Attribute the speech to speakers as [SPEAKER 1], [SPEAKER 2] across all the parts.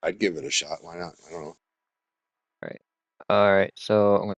[SPEAKER 1] I'd give it a shot. Why not? I don't know.
[SPEAKER 2] All right. All right. So I'm gonna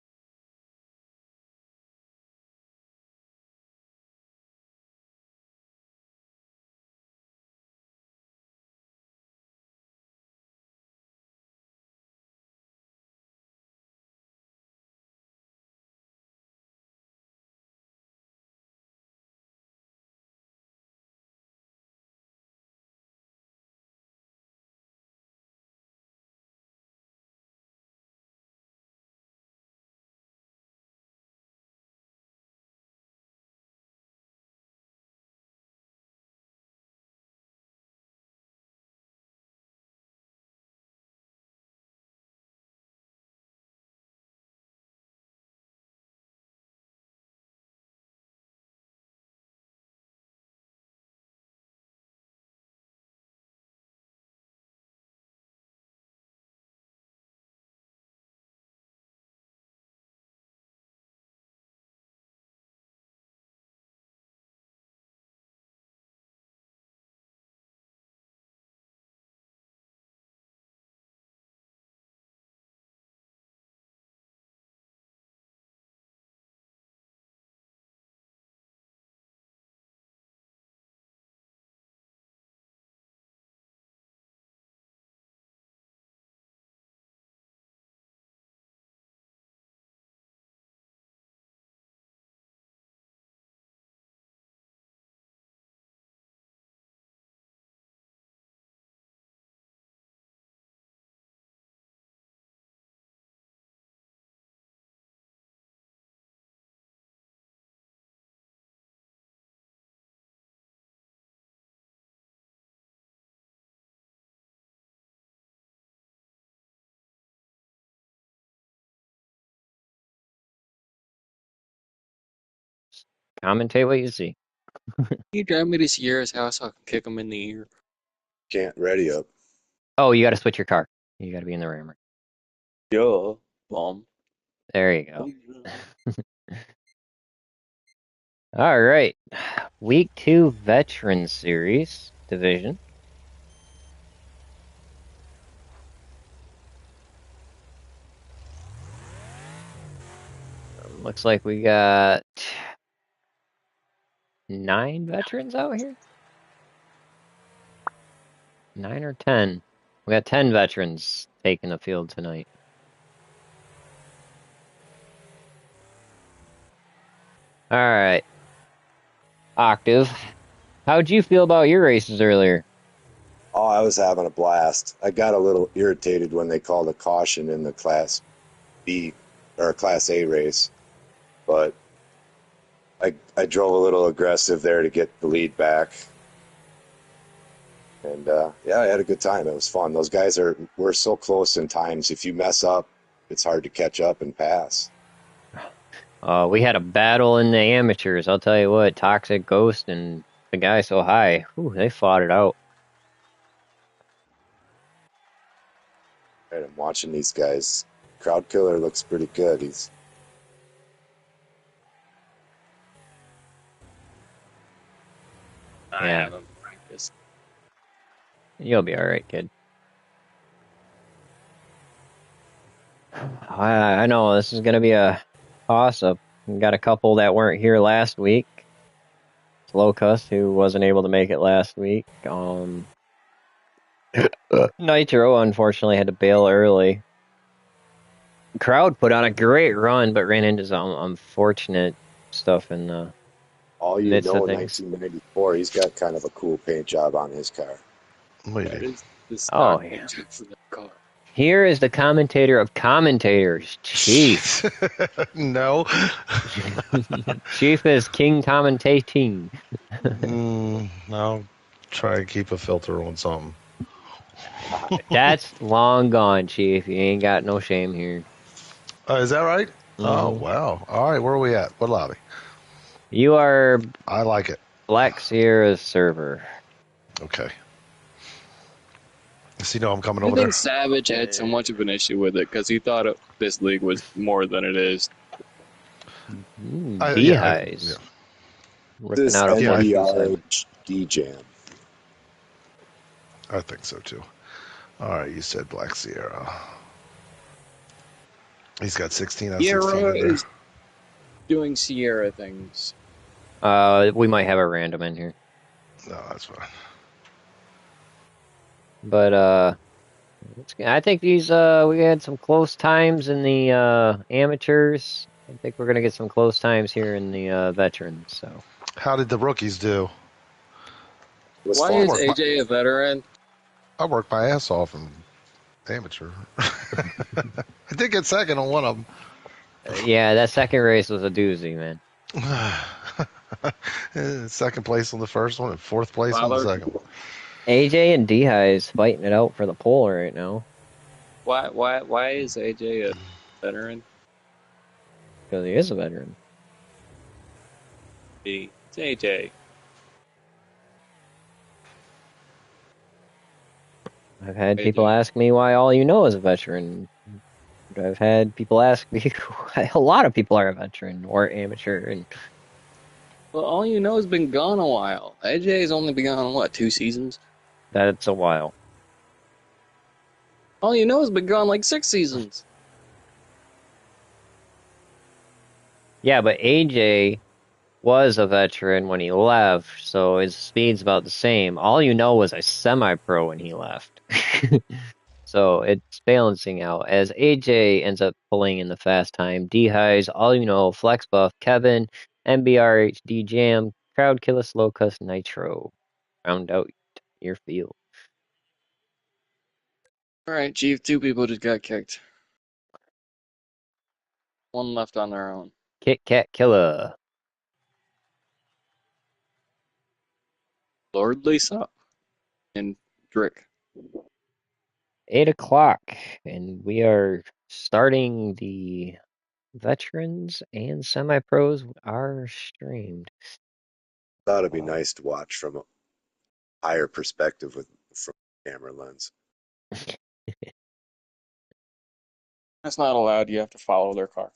[SPEAKER 2] commentate what you see.
[SPEAKER 3] Can you drive me to Sierra's house so I can kick him in the ear?
[SPEAKER 1] Can't ready up.
[SPEAKER 2] Oh, you got to switch your car. You got to be in the rammer.
[SPEAKER 3] Yeah, bum.
[SPEAKER 2] There you go. All right. Week 2 Veteran Series division. Looks like we got 9 veterans out here. 9 or 10. We got 10 veterans taking the field tonight. All right. Octave, how'd you feel about your races earlier?
[SPEAKER 1] Oh, I was having a blast. I got a little irritated when they called a caution in the Class B or Class A race, but I drove a little aggressive there to get the lead back. And yeah, I had a good time. It was fun. Those guys we're so close in times. If you mess up, it's hard to catch up and pass.
[SPEAKER 2] We had a battle in the amateurs. I'll tell you what, Toxic Ghost and the guy so high, whew, they fought it out.
[SPEAKER 1] Right, I'm watching these guys. Crowd Killer looks pretty good. He's
[SPEAKER 3] I
[SPEAKER 2] Yeah,
[SPEAKER 3] haven't practiced.
[SPEAKER 2] you'll be all right, kid. I know this is going to be a toss-up. We got a couple that weren't here last week. Locust, who wasn't able to make it last week. Nitro, unfortunately, had to bail early. Crowd put on a great run, but ran into some unfortunate stuff in the
[SPEAKER 1] all you
[SPEAKER 2] midst of
[SPEAKER 1] know.
[SPEAKER 2] things.
[SPEAKER 1] 1994. He's got kind of a cool paint job on his car.
[SPEAKER 3] That
[SPEAKER 4] Lady.
[SPEAKER 3] is the
[SPEAKER 2] Oh,
[SPEAKER 3] stock
[SPEAKER 2] yeah.
[SPEAKER 3] engine for the car.
[SPEAKER 2] Here is the commentator of commentators, Chief.
[SPEAKER 4] No.
[SPEAKER 2] Chief is king commentating.
[SPEAKER 4] I'll try and keep a filter on something.
[SPEAKER 2] That's long gone, Chief. You ain't got no shame here.
[SPEAKER 4] Is that right? Oh,
[SPEAKER 2] Mhm.
[SPEAKER 4] wow. All right, where are we at? What lobby?
[SPEAKER 2] You are
[SPEAKER 4] I like it.
[SPEAKER 2] Black Sierra's server.
[SPEAKER 4] Okay. So you know I'm coming
[SPEAKER 3] I
[SPEAKER 4] over
[SPEAKER 3] think
[SPEAKER 4] there?
[SPEAKER 3] Savage had so much of an issue with it because he thought this league was more than it is.
[SPEAKER 2] Beehives. Ripping
[SPEAKER 1] This
[SPEAKER 2] out a
[SPEAKER 4] Yeah,
[SPEAKER 2] 127.
[SPEAKER 1] NDR D Jam.
[SPEAKER 4] I think so too. All right, you said Black Sierra. He's got 16 out of 16
[SPEAKER 3] Sierra
[SPEAKER 4] in there.
[SPEAKER 3] is doing Sierra things.
[SPEAKER 2] We might have a random in here,
[SPEAKER 4] No, that's fine.
[SPEAKER 2] but I think these we had some close times in the amateurs. I think we're gonna get some close times here in the veterans. So
[SPEAKER 4] How did the rookies do?
[SPEAKER 1] It was
[SPEAKER 3] Why
[SPEAKER 4] I
[SPEAKER 1] fun.
[SPEAKER 3] is
[SPEAKER 4] worked my
[SPEAKER 3] AJ a veteran?
[SPEAKER 4] I worked my ass off in amateur. I did get second on one of
[SPEAKER 2] yeah, that second race was a doozy, man.
[SPEAKER 4] them. Second place on the first one and fourth place on the
[SPEAKER 3] Father,
[SPEAKER 4] second one.
[SPEAKER 2] AJ and D-High is fighting it out for the pole right now
[SPEAKER 3] why is AJ a veteran?
[SPEAKER 2] because he is a veteran.
[SPEAKER 3] It's AJ.
[SPEAKER 2] I've had people
[SPEAKER 3] AJ.
[SPEAKER 2] ask me why all you know is a veteran. I've had people ask me why a lot of people are a veteran or amateur, and
[SPEAKER 3] Well, all you know has been gone a while. AJ's only been gone, what, 2 seasons?
[SPEAKER 2] that's a while.
[SPEAKER 3] All you know has been gone like 6 seasons.
[SPEAKER 2] Yeah, but AJ was a veteran when he left, so his speed's about the same. All you know was a semi-pro when he left. So it's balancing out. As AJ ends up pulling in the fast time, D-Highs, all you know, Flex Buff, Kevin, MBRHD Jam, Crowd Killer, Slow Cuss, Nitro. Round out your field.
[SPEAKER 3] Alright, Chief, 2 people just got kicked. 1 left on their own.
[SPEAKER 2] Kit Kat Killer.
[SPEAKER 3] Lord Lisa and Drick.
[SPEAKER 2] 8 o'clock, and we are starting the veterans and semi-pros are streamed.
[SPEAKER 1] Thought it'd be nice to watch from a higher perspective from a camera lens.
[SPEAKER 3] That's not allowed. You have to follow their car.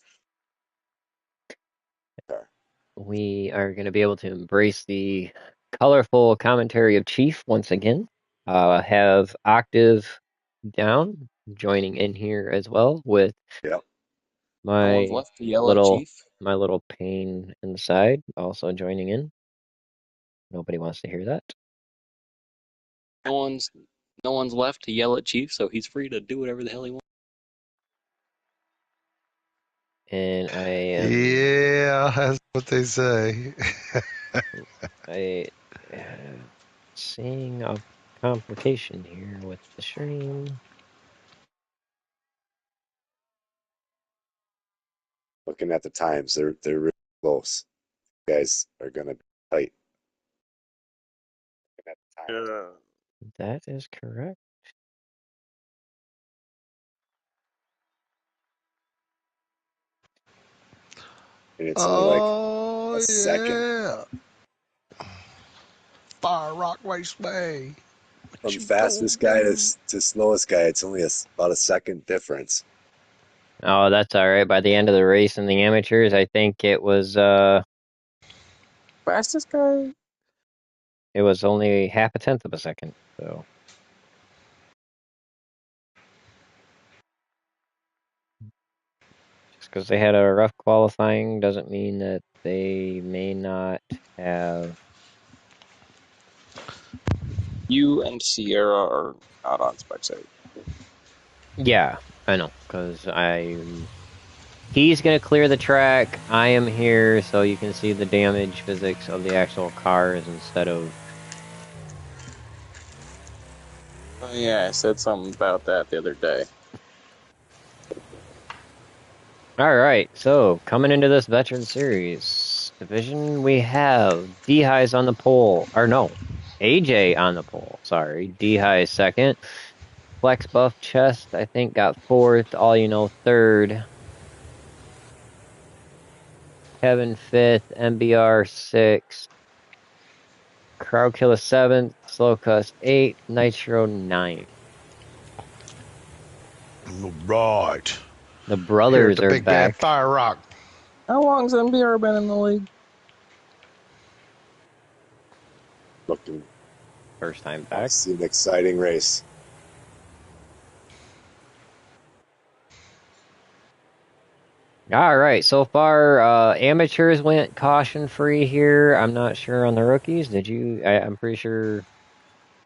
[SPEAKER 1] Car.
[SPEAKER 2] We are going to be able to embrace the colorful commentary of Chief once again. Have Octave down joining in here as well with
[SPEAKER 1] Yep.
[SPEAKER 3] No one's
[SPEAKER 2] my
[SPEAKER 3] left to yell at
[SPEAKER 2] little
[SPEAKER 3] Chief.
[SPEAKER 2] pain inside also joining in. Nobody wants to hear that.
[SPEAKER 3] No one's left to yell at Chief, so he's free to do whatever the hell he wants.
[SPEAKER 2] And I am
[SPEAKER 4] Yeah, that's what they say.
[SPEAKER 2] I seeing a complication here with the stream.
[SPEAKER 1] Looking at the times, they're really close. You guys are gonna be tight. Looking at the times.
[SPEAKER 2] That is correct.
[SPEAKER 1] And it's only like a
[SPEAKER 4] Oh
[SPEAKER 1] second
[SPEAKER 4] yeah, Fire Rock Raceway. What
[SPEAKER 1] from
[SPEAKER 4] you gonna
[SPEAKER 1] fastest guy
[SPEAKER 4] do?
[SPEAKER 1] to slowest guy. It's only about a second difference.
[SPEAKER 2] Oh, that's all right. By the end of the race in the amateurs, I think it was
[SPEAKER 3] Fastest guy?
[SPEAKER 2] only half a tenth of a second. So just because they had a rough qualifying doesn't mean that they may not have.
[SPEAKER 3] You and Sierra are not on Spectate.
[SPEAKER 2] Yeah, I know because he's gonna clear the track. I am here so you can see the damage physics of the actual cars instead of.
[SPEAKER 3] Oh, yeah, I said something about that the other day.
[SPEAKER 2] All right, so coming into this veteran series division, we have D-Highs on the pole, or no, AJ on the pole. Sorry, D-High second. Flex Buff Chest, I think, got fourth. All you know, third. Kevin fifth. MBR sixth. Crowd Killer seventh. Slow Cuss eighth. Nitro ninth.
[SPEAKER 4] Right.
[SPEAKER 2] The
[SPEAKER 4] Here at
[SPEAKER 2] brothers
[SPEAKER 4] the
[SPEAKER 2] are
[SPEAKER 4] Big Bad
[SPEAKER 2] back.
[SPEAKER 4] Fire Rock.
[SPEAKER 3] How long's MBR been in the league?
[SPEAKER 1] Looking
[SPEAKER 2] First time
[SPEAKER 1] want
[SPEAKER 2] back.
[SPEAKER 1] to see an exciting race.
[SPEAKER 2] All right, so far, amateurs went caution free here. I'm not sure on the rookies. Did you? I'm pretty sure.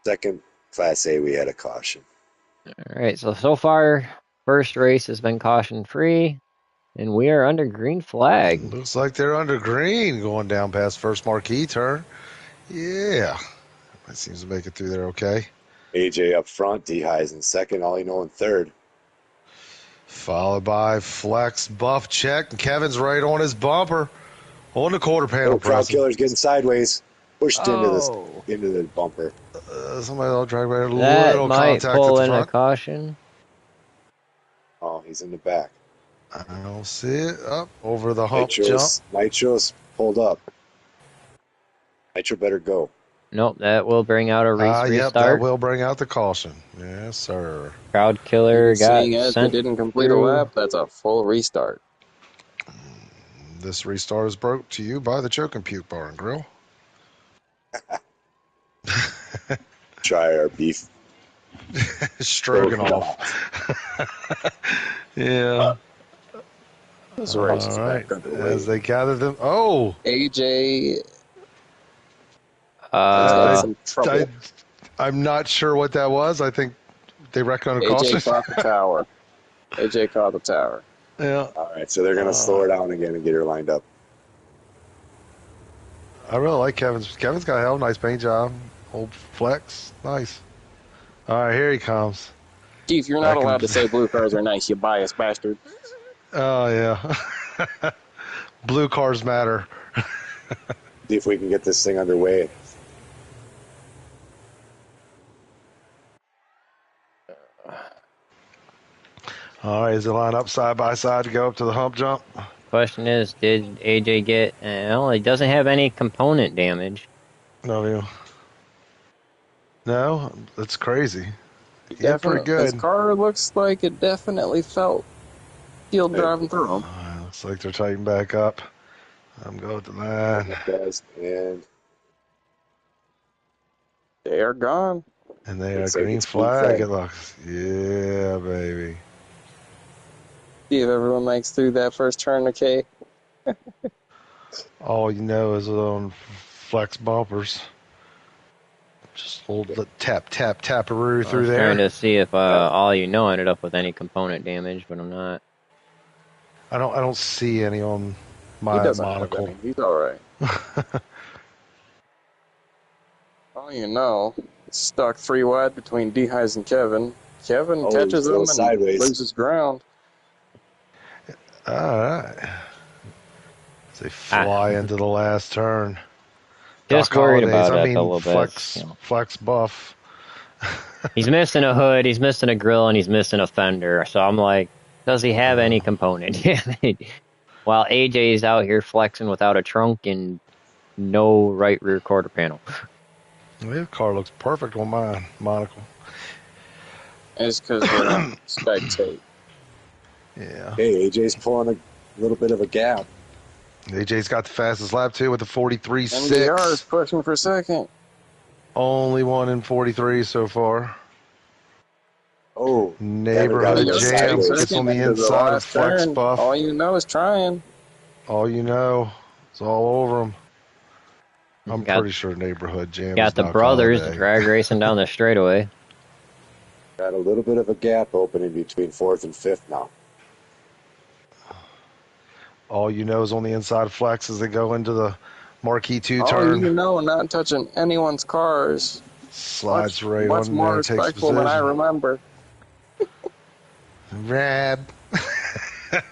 [SPEAKER 1] Second Class A, we had a caution.
[SPEAKER 2] All right, so far, first race has been caution free, and we are under green flag.
[SPEAKER 4] Looks like they're under green going down past first marquee turn. Yeah. That seems to make it through there okay.
[SPEAKER 1] AJ up front, D-High's in second, all you know in third.
[SPEAKER 4] Followed by Flex, Buff, check, and Kevin's right on his bumper. On the quarter panel
[SPEAKER 1] Oh, Crowd
[SPEAKER 4] pressing.
[SPEAKER 1] Killer's getting sideways. Pushed into
[SPEAKER 2] Oh,
[SPEAKER 1] the bumper.
[SPEAKER 4] Somebody will drag right a
[SPEAKER 2] that
[SPEAKER 4] little
[SPEAKER 2] might
[SPEAKER 4] contact at
[SPEAKER 2] pull
[SPEAKER 4] the
[SPEAKER 2] in a
[SPEAKER 4] front.
[SPEAKER 2] caution.
[SPEAKER 1] Oh, he's in the back.
[SPEAKER 4] I don't see it. Up over the hump jump.
[SPEAKER 1] Nitro's pulled up. Nitro better go.
[SPEAKER 2] Nope, that will bring out a race
[SPEAKER 4] Yep, that
[SPEAKER 2] restart.
[SPEAKER 4] will bring out the caution. Yes, sir.
[SPEAKER 2] Crowd Killer got
[SPEAKER 3] Seeing as they
[SPEAKER 2] sent
[SPEAKER 3] didn't complete a
[SPEAKER 2] through.
[SPEAKER 3] lap, that's a full restart.
[SPEAKER 4] This restart is brought to you by the Choke and Puke Bar and Grill.
[SPEAKER 1] Try our beef.
[SPEAKER 4] Stroganoff. Yeah.
[SPEAKER 3] This
[SPEAKER 4] All
[SPEAKER 3] race is
[SPEAKER 4] right.
[SPEAKER 3] back underway.
[SPEAKER 4] As they gather them. Oh!
[SPEAKER 3] AJ has got some trouble.
[SPEAKER 4] I'm not sure what that was. I think they reckoned a caution.
[SPEAKER 3] AJ caught the tower. AJ caught the tower.
[SPEAKER 4] Yeah.
[SPEAKER 1] All right, so they're going to slow her down again and get her lined up.
[SPEAKER 4] I really like Kevin's. Kevin's got a hell of a nice paint job. Old flex. Nice. All right, here he comes.
[SPEAKER 3] Chief, you're not allowed to say blue cars are nice, you biased bastard.
[SPEAKER 4] Oh, yeah. Blue cars matter.
[SPEAKER 1] See if we can get this thing underway.
[SPEAKER 4] All right, is it line up side by side to go up to the hump jump?
[SPEAKER 2] Question is, did AJ get? Well, he doesn't have any component damage.
[SPEAKER 4] No. No, that's crazy. Yeah, pretty good.
[SPEAKER 3] His car looks like it definitely felt field driving through him.
[SPEAKER 4] Looks like they're tightening back up. I'm going to line.
[SPEAKER 1] And
[SPEAKER 3] They are gone.
[SPEAKER 4] And they are
[SPEAKER 1] Looks like
[SPEAKER 4] green
[SPEAKER 1] it's green
[SPEAKER 4] flag.
[SPEAKER 1] flag.
[SPEAKER 4] It looks. Yeah, baby.
[SPEAKER 3] See if everyone makes through that first turn, okay?
[SPEAKER 4] All you know is on flex bumpers. Just hold the taparoo through there.
[SPEAKER 2] Trying to see if all you know ended up with any component damage, but I'm not.
[SPEAKER 4] I don't see any on my
[SPEAKER 3] He doesn't
[SPEAKER 4] monocle.
[SPEAKER 3] have any. He's all right. Oh, you know, it's stuck 3 wide between D-Highs and Kevin. Kevin catches him and
[SPEAKER 1] sideways.
[SPEAKER 3] loses ground.
[SPEAKER 4] All right. As they fly into the last turn.
[SPEAKER 2] Just
[SPEAKER 4] Doc
[SPEAKER 2] worried
[SPEAKER 4] Hollidays,
[SPEAKER 2] about
[SPEAKER 4] I
[SPEAKER 2] it
[SPEAKER 4] mean,
[SPEAKER 2] a little
[SPEAKER 4] flex,
[SPEAKER 2] bit. You know.
[SPEAKER 4] flex buff.
[SPEAKER 2] He's missing a hood, he's missing a grill, and he's missing a fender. So I'm like, does he have any component damage? While AJ's out here flexing without a trunk and no right rear quarter panel.
[SPEAKER 4] The car looks perfect on my monocle.
[SPEAKER 3] It's because we don't spectate.
[SPEAKER 4] Yeah.
[SPEAKER 1] hey, AJ's pulling a little bit of a gap.
[SPEAKER 4] AJ's got the fastest lap too with the 43.6.
[SPEAKER 3] NBR is pushing for second.
[SPEAKER 4] Only one in 43 so far.
[SPEAKER 1] Oh,
[SPEAKER 4] Neighborhood
[SPEAKER 1] Kevin got
[SPEAKER 4] jam
[SPEAKER 1] sideways.
[SPEAKER 4] gets on the
[SPEAKER 3] Into
[SPEAKER 4] inside of
[SPEAKER 3] last
[SPEAKER 4] flex
[SPEAKER 3] turn.
[SPEAKER 4] buff.
[SPEAKER 3] All you know is trying.
[SPEAKER 4] All you know, it's all over him. I'm
[SPEAKER 2] Got-
[SPEAKER 4] pretty sure neighborhood jam.
[SPEAKER 2] Got
[SPEAKER 4] is
[SPEAKER 2] the
[SPEAKER 4] Doc
[SPEAKER 2] brothers
[SPEAKER 4] Holliday.
[SPEAKER 2] drag racing down the straightaway.
[SPEAKER 1] Got a little bit of a gap opening between fourth and fifth now.
[SPEAKER 4] All you know is on the inside of flex as they go into the marquee 2
[SPEAKER 3] All
[SPEAKER 4] turn.
[SPEAKER 3] you know, not touching anyone's cars.
[SPEAKER 4] Slides right
[SPEAKER 3] much
[SPEAKER 4] on
[SPEAKER 3] more
[SPEAKER 4] there, takes
[SPEAKER 3] respectful than I
[SPEAKER 4] position.
[SPEAKER 3] remember.
[SPEAKER 4] Rab. I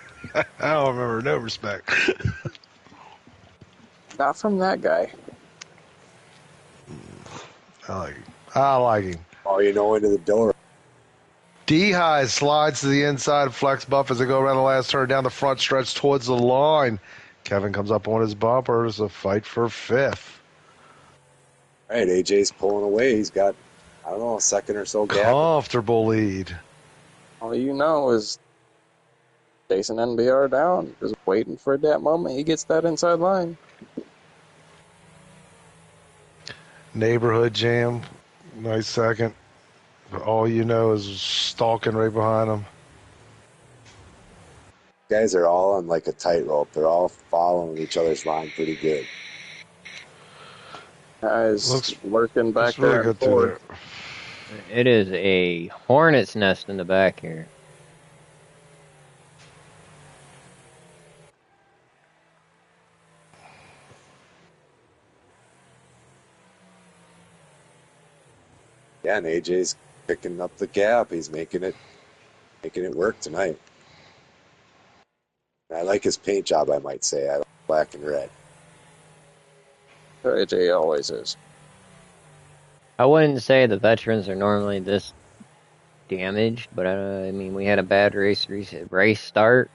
[SPEAKER 4] don't remember no respect.
[SPEAKER 3] Not from that guy.
[SPEAKER 4] I like him.
[SPEAKER 1] All you know into the door.
[SPEAKER 4] D-High slides to the inside of flex buff as they go around the last turn down the front stretch towards the line. Kevin comes up on his bumper. It's a fight for fifth.
[SPEAKER 1] All right, AJ's pulling away. He's got, I don't know, a second or so gap.
[SPEAKER 4] Comfortable lead.
[SPEAKER 3] All you know is chasing NBR down, just waiting for that moment he gets that inside line.
[SPEAKER 4] Neighborhood jam. Nice second. But all you know is stalking right behind him.
[SPEAKER 1] Guys are all on like a tightrope. They're all following each other's line pretty good.
[SPEAKER 3] Guys
[SPEAKER 4] Looks
[SPEAKER 3] working back
[SPEAKER 4] really
[SPEAKER 3] there and
[SPEAKER 4] good through
[SPEAKER 3] forth.
[SPEAKER 4] there.
[SPEAKER 2] It is a hornet's nest in the back here.
[SPEAKER 1] Yeah, and AJ's picking up the gap. He's making it work tonight. I like his paint job, I might say. I like black and red.
[SPEAKER 3] AJ always is.
[SPEAKER 2] I wouldn't say the veterans are normally this damaged, but I mean, we had a bad race start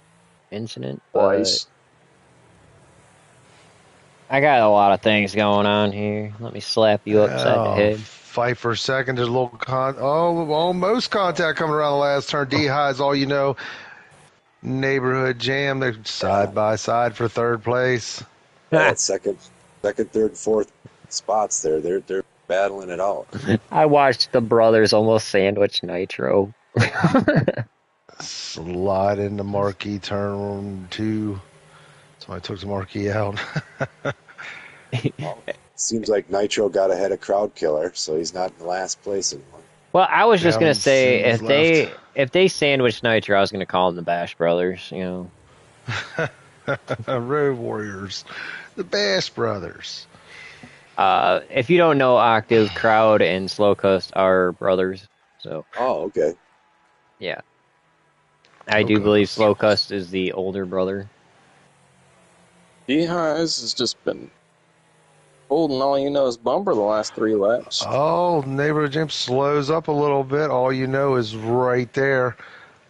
[SPEAKER 2] incident, but
[SPEAKER 3] Twice.
[SPEAKER 2] I got a lot of things going on here. Let me slap you upside the head.
[SPEAKER 4] Fight for a second. There's a little almost contact coming around the last turn. D-High's all you know. Neighborhood jam. They're side by side for third place.
[SPEAKER 1] Yeah, second, third, fourth spots there. They're battling it out.
[SPEAKER 2] I watched the brothers almost sandwich Nitro.
[SPEAKER 4] Slide into marquee turn 2. So I took the marquee out.
[SPEAKER 1] Well, seems like Nitro got ahead of Crowd Killer, so he's not in last place anymore.
[SPEAKER 2] Well, I was just gonna
[SPEAKER 4] Down
[SPEAKER 2] say
[SPEAKER 4] Sims
[SPEAKER 2] if they sandwiched Nitro, I was gonna call them the Bash Brothers. You know,
[SPEAKER 4] Road Warriors, the Bass Brothers.
[SPEAKER 2] if you don't know, Octave, Crowd, and Slowcoast are brothers. So
[SPEAKER 1] Oh, okay.
[SPEAKER 2] yeah, I do believe Slowcoast is the older brother.
[SPEAKER 3] D-Highs has just been holding all you know is bumper the last 3 laps.
[SPEAKER 4] Oh, neighborhood jam slows up a little bit. All you know is right there.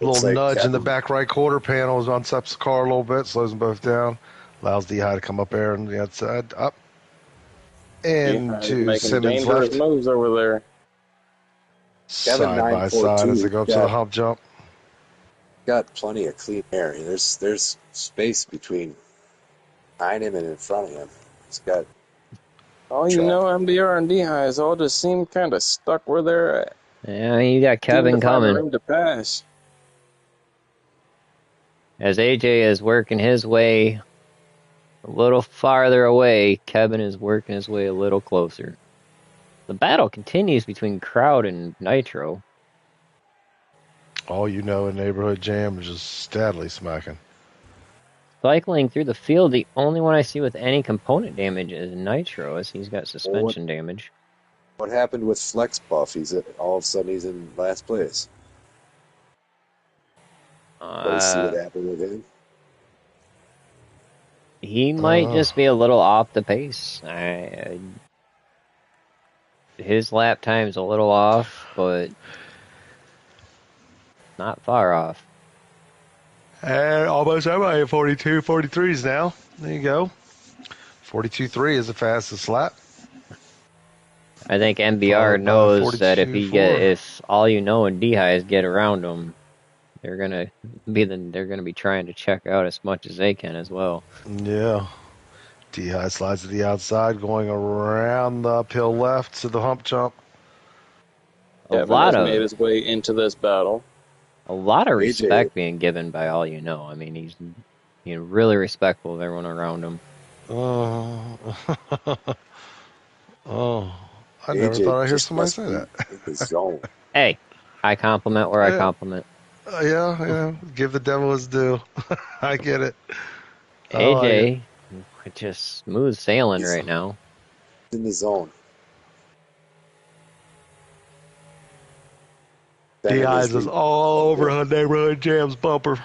[SPEAKER 1] Looks
[SPEAKER 4] Little
[SPEAKER 1] like
[SPEAKER 4] nudge in the
[SPEAKER 1] Kevin.
[SPEAKER 4] back right quarter panel is unsteps the car a little bit, slows them both down, allows D-High to come up there and the outside up
[SPEAKER 3] D-Highs
[SPEAKER 4] into
[SPEAKER 3] making
[SPEAKER 4] Simmons
[SPEAKER 3] dangerous
[SPEAKER 4] left.
[SPEAKER 3] moves over there.
[SPEAKER 1] Kevin
[SPEAKER 4] Side by side as they go up to the
[SPEAKER 1] got-
[SPEAKER 4] hump jump.
[SPEAKER 1] Got plenty of clean air. There's space between behind him and in front of him. He's got
[SPEAKER 3] All you know, MBR and D-Highs all just seem kind of stuck where they're at.
[SPEAKER 2] Yeah, you got
[SPEAKER 3] Seem
[SPEAKER 2] Kevin
[SPEAKER 3] to find
[SPEAKER 2] coming.
[SPEAKER 3] room to pass.
[SPEAKER 2] As AJ is working his way a little farther away, Kevin is working his way a little closer. The battle continues between Crowd and Nitro.
[SPEAKER 4] All you know in neighborhood jam is just steadily smacking.
[SPEAKER 2] Cycling through the field, the only one I see with any component damage is Nitro, as he's got suspension damage.
[SPEAKER 1] what happened with Flex Buff? All of a sudden he's in last place. Let's see what happened with him.
[SPEAKER 2] He might just be a little off the pace. His lap time's a little off, but not far off.
[SPEAKER 4] And almost everybody at 42, 43s now. There you go. 42.3 is the fastest lap.
[SPEAKER 2] I think MBR knows that if
[SPEAKER 4] 42.4.
[SPEAKER 2] if all you know and D-Highs get around him, they're gonna be trying to check out as much as they can as well.
[SPEAKER 4] Yeah. D-High slides to the outside, going around the uphill left to the hump jump.
[SPEAKER 3] Kevin has made his way into this battle.
[SPEAKER 2] A lot of
[SPEAKER 1] AJ.
[SPEAKER 2] respect being given by all you know. I mean, he's really respectful of everyone around him.
[SPEAKER 4] I never thought I'd hear somebody say that.
[SPEAKER 1] In the zone.
[SPEAKER 2] Hey, I compliment where I compliment.
[SPEAKER 4] Yeah, give the devil his due. I get it.
[SPEAKER 2] AJ, just smooth sailing right now.
[SPEAKER 1] In the zone.
[SPEAKER 4] D-Eyes is all over her neighborhood jams bumper.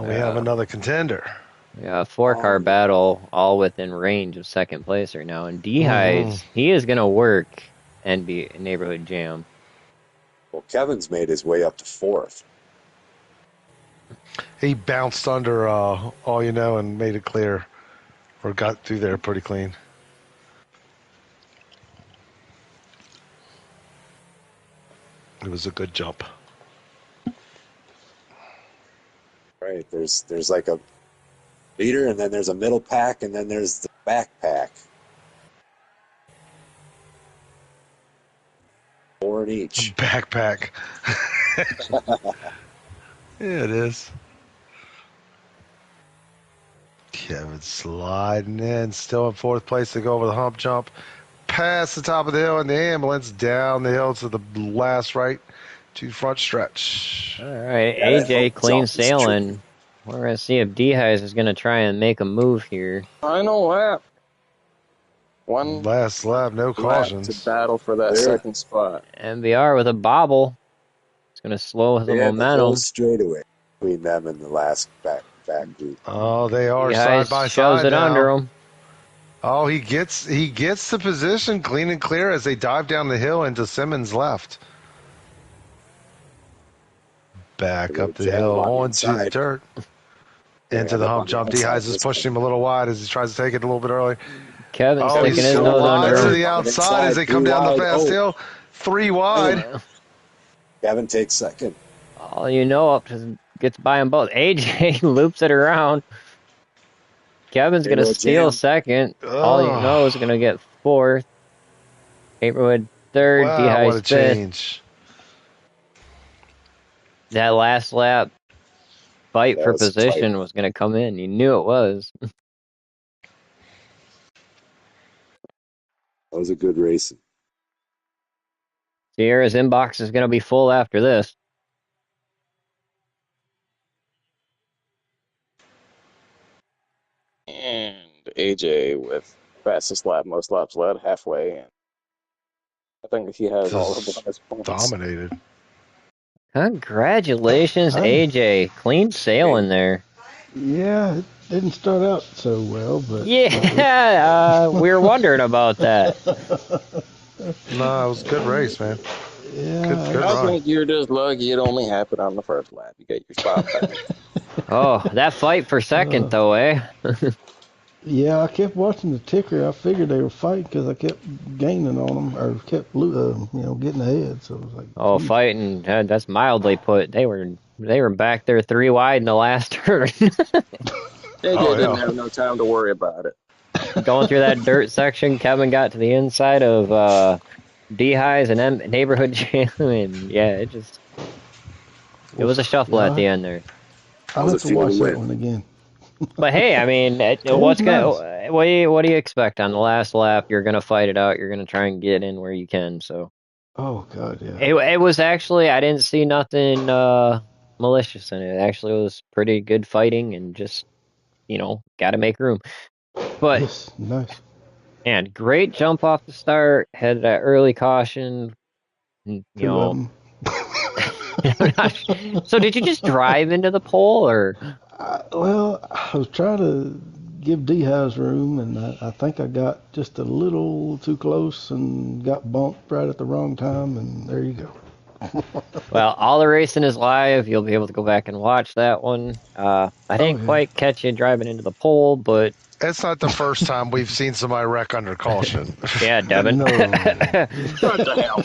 [SPEAKER 4] We have another contender.
[SPEAKER 2] Yeah, 4-car battle, all within range of second place right now. And D-Highs, he is going to work and be a neighborhood jam.
[SPEAKER 1] Well, Kevin's made his way up to fourth.
[SPEAKER 4] He bounced under all you know and made it clear, or got through there pretty clean. It was a good jump.
[SPEAKER 1] Right. There's like a leader, and then there's a middle pack, and then there's the back pack. 4 in each.
[SPEAKER 4] Backpack. Yeah, it is. Kevin sliding in, still in fourth place to go over the hump jump. Past the top of the hill in the ambulance, down the hill to the last right to front stretch.
[SPEAKER 2] All right,
[SPEAKER 1] Yeah, that
[SPEAKER 2] AJ
[SPEAKER 1] hump
[SPEAKER 2] clean
[SPEAKER 1] jump is tricky.
[SPEAKER 2] sailing. We're gonna see if D-Highs is gonna try and make a move here.
[SPEAKER 3] Final lap. One
[SPEAKER 4] Last lap, no
[SPEAKER 3] lap to
[SPEAKER 4] cautions.
[SPEAKER 3] battle for that
[SPEAKER 1] Clear.
[SPEAKER 3] second spot.
[SPEAKER 2] MBR with a bobble. It's gonna slow the
[SPEAKER 1] They have the whole
[SPEAKER 2] momentum.
[SPEAKER 1] straightaway between them and the last back group.
[SPEAKER 4] Oh, they are side
[SPEAKER 2] D-Highs
[SPEAKER 4] by
[SPEAKER 2] shoves
[SPEAKER 4] side
[SPEAKER 2] it under
[SPEAKER 4] now.
[SPEAKER 2] him.
[SPEAKER 4] Oh, he gets the position clean and clear as they dive down the hill into Simmons' left. Back up the hill
[SPEAKER 1] On the
[SPEAKER 4] onto the
[SPEAKER 1] inside.
[SPEAKER 4] dirt.
[SPEAKER 1] Going
[SPEAKER 4] Into
[SPEAKER 1] on
[SPEAKER 4] the
[SPEAKER 1] on
[SPEAKER 4] hump
[SPEAKER 1] the
[SPEAKER 4] jump.
[SPEAKER 1] outside
[SPEAKER 4] D-Highs is
[SPEAKER 1] this
[SPEAKER 4] pushing
[SPEAKER 1] time.
[SPEAKER 4] him a little wide as he tries to take it a little bit early.
[SPEAKER 2] Kevin's
[SPEAKER 4] Oh,
[SPEAKER 2] sticking
[SPEAKER 4] he's
[SPEAKER 2] his
[SPEAKER 4] so
[SPEAKER 2] nose
[SPEAKER 4] wide
[SPEAKER 2] under
[SPEAKER 4] to
[SPEAKER 2] him.
[SPEAKER 4] the outside as they come down the fast hill. 3 wide.
[SPEAKER 1] Kevin takes second.
[SPEAKER 2] All you know, gets by them both. AJ loops it around. Kevin's gonna
[SPEAKER 1] Little
[SPEAKER 2] steal
[SPEAKER 1] jam.
[SPEAKER 2] second. All you know is gonna get fourth. Neighborhood third.
[SPEAKER 4] Wow,
[SPEAKER 2] D-Highs
[SPEAKER 4] what a
[SPEAKER 2] fifth.
[SPEAKER 4] change.
[SPEAKER 2] That last lap fight
[SPEAKER 1] That
[SPEAKER 2] for
[SPEAKER 1] was
[SPEAKER 2] position
[SPEAKER 1] tight.
[SPEAKER 2] was gonna come in. You knew it was.
[SPEAKER 1] That was a good racing.
[SPEAKER 2] Sierra's inbox is gonna be full after this.
[SPEAKER 3] And AJ with fastest lap, most laps led, halfway. And I think he has all of the
[SPEAKER 4] Just
[SPEAKER 3] bonus points.
[SPEAKER 4] dominated.
[SPEAKER 2] Congratulations,
[SPEAKER 5] Hi.
[SPEAKER 2] AJ. Clean sailing there.
[SPEAKER 5] Yeah, it didn't start out so well, but
[SPEAKER 2] Yeah, we were wondering about that.
[SPEAKER 4] No, it was a good race, man.
[SPEAKER 5] yeah,
[SPEAKER 4] Good
[SPEAKER 3] I
[SPEAKER 4] run.
[SPEAKER 3] think you're just lucky it only happened on the first lap. You get your spot back.
[SPEAKER 2] Oh, that fight for second, though, eh?
[SPEAKER 5] yeah. I kept watching the ticker. I figured they were fighting because I kept gaining on them or kept, getting ahead. So it was like,
[SPEAKER 2] Oh,
[SPEAKER 5] geez.
[SPEAKER 2] fighting. That's mildly put. They were back there 3 wide in the last turn.
[SPEAKER 3] AJ
[SPEAKER 4] Oh,
[SPEAKER 3] didn't
[SPEAKER 4] yeah.
[SPEAKER 3] have no time to worry about it.
[SPEAKER 2] Going through that dirt section, Kevin got to the inside of D-Highs and neighborhood jam, and yeah, it was a shuffle
[SPEAKER 5] Yeah,
[SPEAKER 2] at the end there.
[SPEAKER 5] I'll
[SPEAKER 1] Was
[SPEAKER 5] have
[SPEAKER 1] a
[SPEAKER 5] to
[SPEAKER 1] feel
[SPEAKER 5] watch
[SPEAKER 1] to
[SPEAKER 5] that
[SPEAKER 1] win.
[SPEAKER 5] one again.
[SPEAKER 2] But hey, I mean,
[SPEAKER 5] was
[SPEAKER 2] what do you expect on the last lap? You're gonna fight it out. You're gonna try and get in where you can. So
[SPEAKER 5] Oh God, yeah.
[SPEAKER 2] it was actually, I didn't see nothing malicious in it. It actually was pretty good fighting and just got to make room. But
[SPEAKER 5] Yes, nice.
[SPEAKER 2] man, great jump off the start. Had that early caution. You
[SPEAKER 5] 2 of
[SPEAKER 2] know,
[SPEAKER 5] them.
[SPEAKER 2] so did you just drive into the pole or?
[SPEAKER 5] Well, I was trying to give D-House room, and I think I got just a little too close and got bumped right at the wrong time, and there you go.
[SPEAKER 2] Well, all the racing is live. You'll be able to go back and watch that one. I didn't
[SPEAKER 5] yeah.
[SPEAKER 2] quite catch you driving into the pole, but
[SPEAKER 4] It's not the first time we've seen somebody wreck under caution.
[SPEAKER 2] yeah, Devin.
[SPEAKER 5] No.
[SPEAKER 3] What the hell?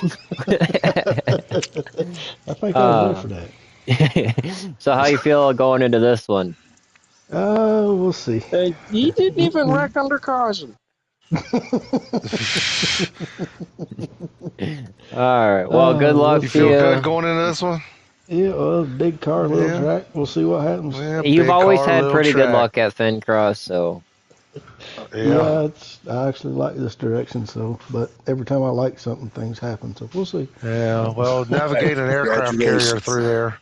[SPEAKER 5] I think I was there for that.
[SPEAKER 2] So how you feel going into this one?
[SPEAKER 5] We'll see.
[SPEAKER 3] He didn't even wreck under caution.
[SPEAKER 2] All right. Well, good luck
[SPEAKER 4] You
[SPEAKER 2] to
[SPEAKER 4] feel
[SPEAKER 2] you.
[SPEAKER 4] good going into this one?
[SPEAKER 5] Yeah, well, big car, little
[SPEAKER 4] Yeah.
[SPEAKER 5] track. We'll see what happens.
[SPEAKER 4] Yeah,
[SPEAKER 2] You've
[SPEAKER 4] big
[SPEAKER 2] always
[SPEAKER 4] car,
[SPEAKER 2] had
[SPEAKER 4] little
[SPEAKER 2] pretty good
[SPEAKER 4] track.
[SPEAKER 2] luck at Fincross, so
[SPEAKER 5] Yeah, I actually like this direction, but every time I like something, things happen. So we'll see.
[SPEAKER 4] Yeah, well, navigate an aircraft carrier through there.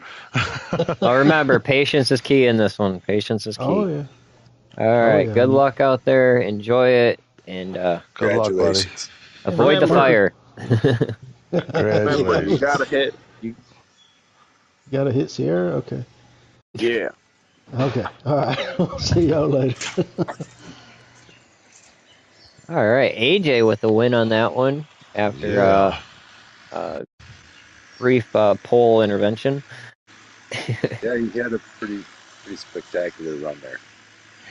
[SPEAKER 2] well, remember, patience is key in this one. Patience is key.
[SPEAKER 5] Oh yeah.
[SPEAKER 2] All right.
[SPEAKER 5] yeah.
[SPEAKER 2] Good luck out there. Enjoy it, and
[SPEAKER 4] Good luck, buddy.
[SPEAKER 1] Congratulations.
[SPEAKER 2] avoid the
[SPEAKER 3] Remember-
[SPEAKER 2] fire.
[SPEAKER 3] Remember, you
[SPEAKER 4] Congratulations.
[SPEAKER 3] gotta hit.
[SPEAKER 5] Got to hit Sierra. Okay.
[SPEAKER 3] Yeah.
[SPEAKER 5] Okay. All right. We'll see y'all later.
[SPEAKER 2] All right, AJ with the win on that one after
[SPEAKER 4] Yeah.
[SPEAKER 2] brief pole intervention.
[SPEAKER 1] Yeah, he had a pretty spectacular run there.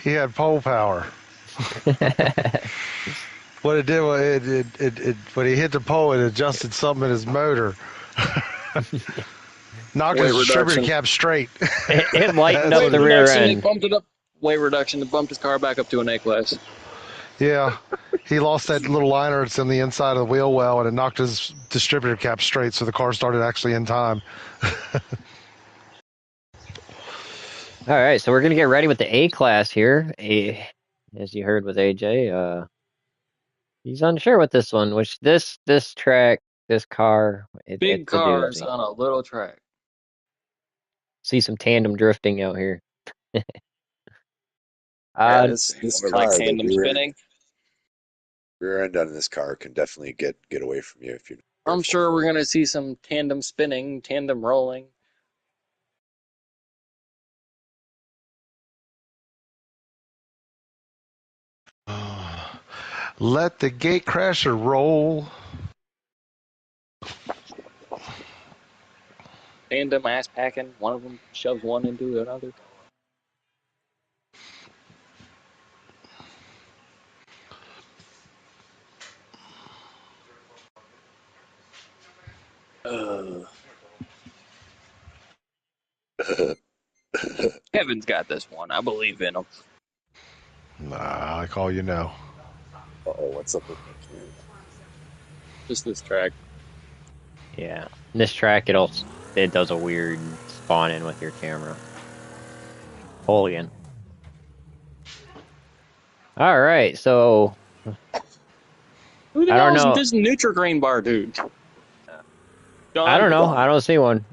[SPEAKER 4] He had pole power. What it did was it when he hit the pole, it adjusted something in his motor. Knocked
[SPEAKER 3] Weight
[SPEAKER 4] his distributor
[SPEAKER 3] reduction.
[SPEAKER 4] cap straight.
[SPEAKER 2] it lightened
[SPEAKER 4] That's
[SPEAKER 2] up
[SPEAKER 4] what
[SPEAKER 2] the
[SPEAKER 4] it
[SPEAKER 2] rear
[SPEAKER 3] reduction, He
[SPEAKER 2] end.
[SPEAKER 3] bumped it up. Weight reduction. It bumped his car back up to an A class.
[SPEAKER 4] Yeah. He lost that little liner that's in the inside of the wheel well, and it knocked his distributor cap straight, so the car started actually in time.
[SPEAKER 2] All right, so we're gonna get ready with the A class here. As you heard with AJ, he's unsure with this one. Which this track, this car,
[SPEAKER 3] Big
[SPEAKER 2] it's a
[SPEAKER 3] cars
[SPEAKER 2] doozy.
[SPEAKER 3] on a little track.
[SPEAKER 2] See some tandem drifting out here.
[SPEAKER 3] Yeah,
[SPEAKER 1] This
[SPEAKER 3] or like
[SPEAKER 1] car, the
[SPEAKER 3] tandem spinning.
[SPEAKER 1] rear end on this car can definitely get away from you if you're not
[SPEAKER 3] I'm
[SPEAKER 1] careful.
[SPEAKER 3] sure we're gonna see some tandem spinning, tandem rolling.
[SPEAKER 4] Let the gate crasher roll.
[SPEAKER 3] Tandem ass packing. One of them shoves one into another. Kevin's got this one. I believe in him.
[SPEAKER 4] Nah, like all you know.
[SPEAKER 1] Uh-oh, what's up with my camera?
[SPEAKER 3] Just this track.
[SPEAKER 2] Yeah, this track it does a weird spawn in with your camera. Polian. All right, so
[SPEAKER 3] Who the
[SPEAKER 2] I don't
[SPEAKER 3] hell is
[SPEAKER 2] know.
[SPEAKER 3] this Nutrigrain bar dude?
[SPEAKER 2] I
[SPEAKER 3] John?
[SPEAKER 2] don't know. I don't see one.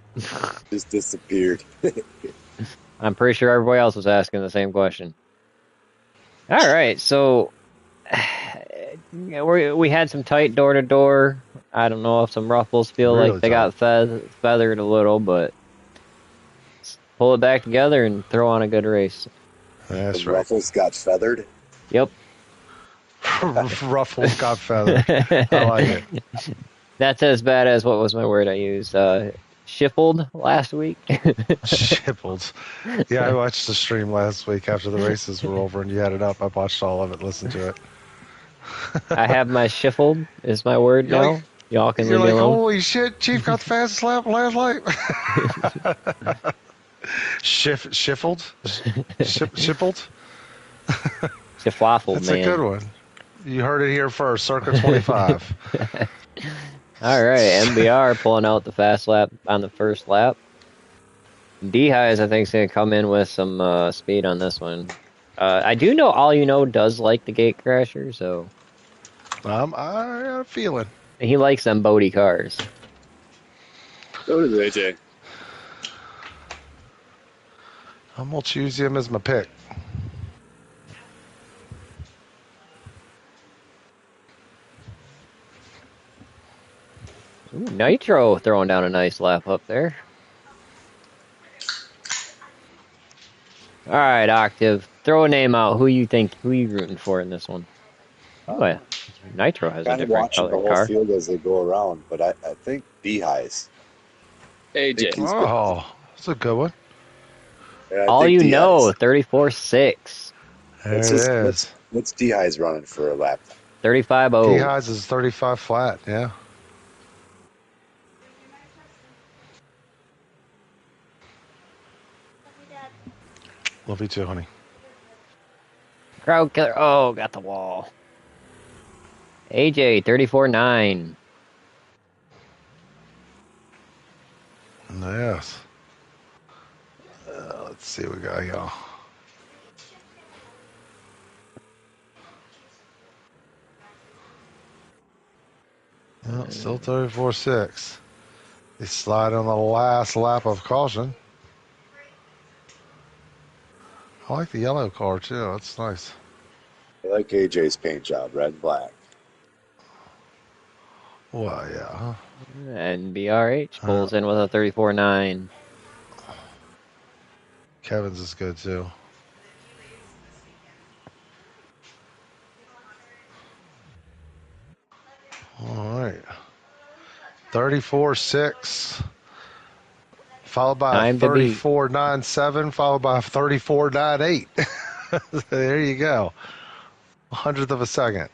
[SPEAKER 1] Just disappeared.
[SPEAKER 2] I'm pretty sure everybody else was asking the same question. All right, so we had some tight door to door. I don't know if some ruffles feel like
[SPEAKER 4] Really
[SPEAKER 2] they got feathered a little, but pull it back together and throw on a good race.
[SPEAKER 1] The
[SPEAKER 4] That's right.
[SPEAKER 1] ruffles got feathered.
[SPEAKER 2] Yep.
[SPEAKER 4] Ruffles got feathered. I like it.
[SPEAKER 2] That's as bad as what was my word I used? Shifled last week.
[SPEAKER 4] Shippled. Yeah, I watched the stream last week after the races were over and you had it up. I watched all of it, listened to it.
[SPEAKER 2] I have my shifled is my word
[SPEAKER 4] You're
[SPEAKER 2] now.
[SPEAKER 4] like,
[SPEAKER 2] Y'all can
[SPEAKER 4] you're
[SPEAKER 2] leave me
[SPEAKER 4] like,
[SPEAKER 2] alone.
[SPEAKER 4] holy shit, Chief got the fastest lap last lap. Shifled? Shippled?
[SPEAKER 2] Shifwaffled,
[SPEAKER 4] That's a good
[SPEAKER 2] man.
[SPEAKER 4] one. You heard it here first, circa 25.
[SPEAKER 2] All right, MBR pulling out the fast lap on the first lap. D-Highs, I think, is going to come in with some speed on this one. I do know All You Know does like the Gate Crasher, so
[SPEAKER 4] I got a feeling.
[SPEAKER 2] he likes them Bodie cars.
[SPEAKER 3] So does AJ.
[SPEAKER 4] I'm going to choose him as my pick.
[SPEAKER 2] Ooh, Nitro throwing down a nice lap up there. All right, Octave, throw a name out. Who you rooting for in this one? Oh yeah, Nitro has a
[SPEAKER 1] Kind of
[SPEAKER 2] different
[SPEAKER 1] watching the
[SPEAKER 2] colored
[SPEAKER 1] whole
[SPEAKER 2] car.
[SPEAKER 1] field as they go around, but I think D-Highs. I think
[SPEAKER 3] AJ.
[SPEAKER 1] he's good.
[SPEAKER 4] Oh, that's a good one.
[SPEAKER 1] Yeah, I
[SPEAKER 2] All
[SPEAKER 1] think
[SPEAKER 2] You Know,
[SPEAKER 1] D-Highs.
[SPEAKER 2] 34.6.
[SPEAKER 4] There it is.
[SPEAKER 1] What's D-Highs running for a lap time?
[SPEAKER 2] 35.0.
[SPEAKER 4] D-Highs is 35 flat, yeah. Love you too, honey.
[SPEAKER 2] Crowd killer. Oh, got the wall. AJ, 34.9.
[SPEAKER 4] Yes. Let's see what we got here. Well, still 34.6. They slide on the last lap of caution. I like the yellow car too. That's nice.
[SPEAKER 1] I like AJ's paint job, red and black.
[SPEAKER 4] Well, yeah.
[SPEAKER 2] And BRH
[SPEAKER 4] Huh?
[SPEAKER 2] pulls in with a 34.9.
[SPEAKER 4] Kevin's is good too. All right. 34.6. Followed by a
[SPEAKER 2] Time to beat.
[SPEAKER 4] 34.97, followed by a 34.98. There you go. 100th of a second.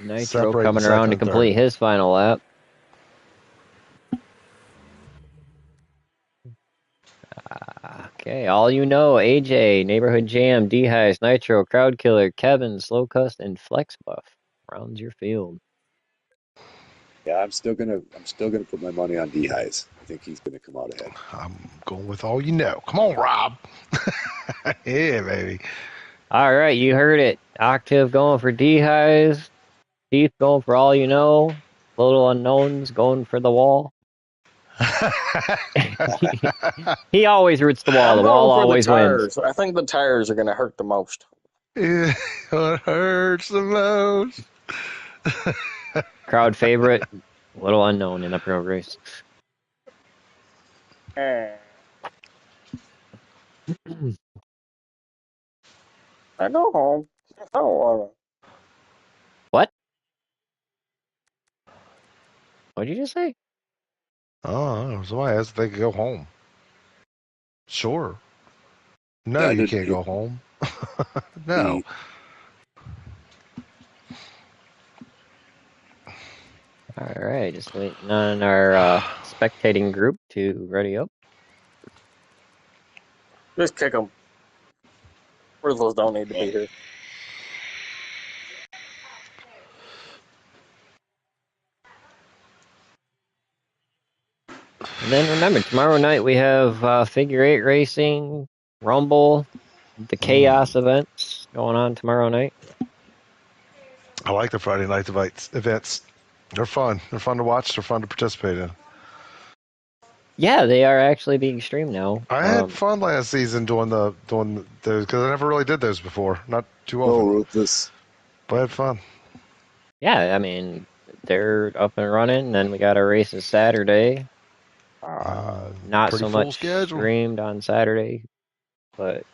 [SPEAKER 2] Nitro
[SPEAKER 4] Separating
[SPEAKER 2] coming
[SPEAKER 4] second
[SPEAKER 2] around to
[SPEAKER 4] and third.
[SPEAKER 2] complete his final lap. Okay, All You Know, AJ, Neighborhood Jam, D-Highs, Nitro, Crowd Killer, Kevin, Slow Cust, and Flex Buff rounds your field.
[SPEAKER 1] Yeah, I'm still gonna put my money on D Highs. I think he's gonna come out ahead.
[SPEAKER 4] I'm going with all you know. Come on, Rob. Yeah, baby.
[SPEAKER 2] All right, you heard it. Octave going for D-Highs. Keith going for all you know. Little Unknowns going for the wall. He always roots the wall. The
[SPEAKER 3] I'm
[SPEAKER 2] wall
[SPEAKER 3] going for the
[SPEAKER 2] always wins.
[SPEAKER 3] tires. I think the tires are going to hurt the most.
[SPEAKER 4] Yeah, what hurts the most?
[SPEAKER 2] Crowd favorite. Little Unknown in the pro race.
[SPEAKER 3] I go home. I don't want
[SPEAKER 2] What? What'd you just say?
[SPEAKER 4] Oh, somebody asked if they could go home. Sure. No,
[SPEAKER 1] Yeah,
[SPEAKER 4] you can't go home. No.
[SPEAKER 2] All right, just waiting on our spectating group to ready up.
[SPEAKER 3] Just kick them. Worthless don't need to be here.
[SPEAKER 2] And then remember, tomorrow night we have figure eight racing, Rumble, the Chaos events going on tomorrow night.
[SPEAKER 4] I like the Friday night events. They're fun. They're fun to watch. They're fun to participate in.
[SPEAKER 2] Yeah, they are actually being streamed now.
[SPEAKER 4] I had fun last season doing those because I never really did those before. Not too often.
[SPEAKER 1] Ruthless.
[SPEAKER 4] But I had fun.
[SPEAKER 2] Yeah, I mean, they're up and running. Then we got our races Saturday. Not
[SPEAKER 4] pretty
[SPEAKER 2] so
[SPEAKER 4] full
[SPEAKER 2] much
[SPEAKER 4] schedule.
[SPEAKER 2] streamed on Saturday, but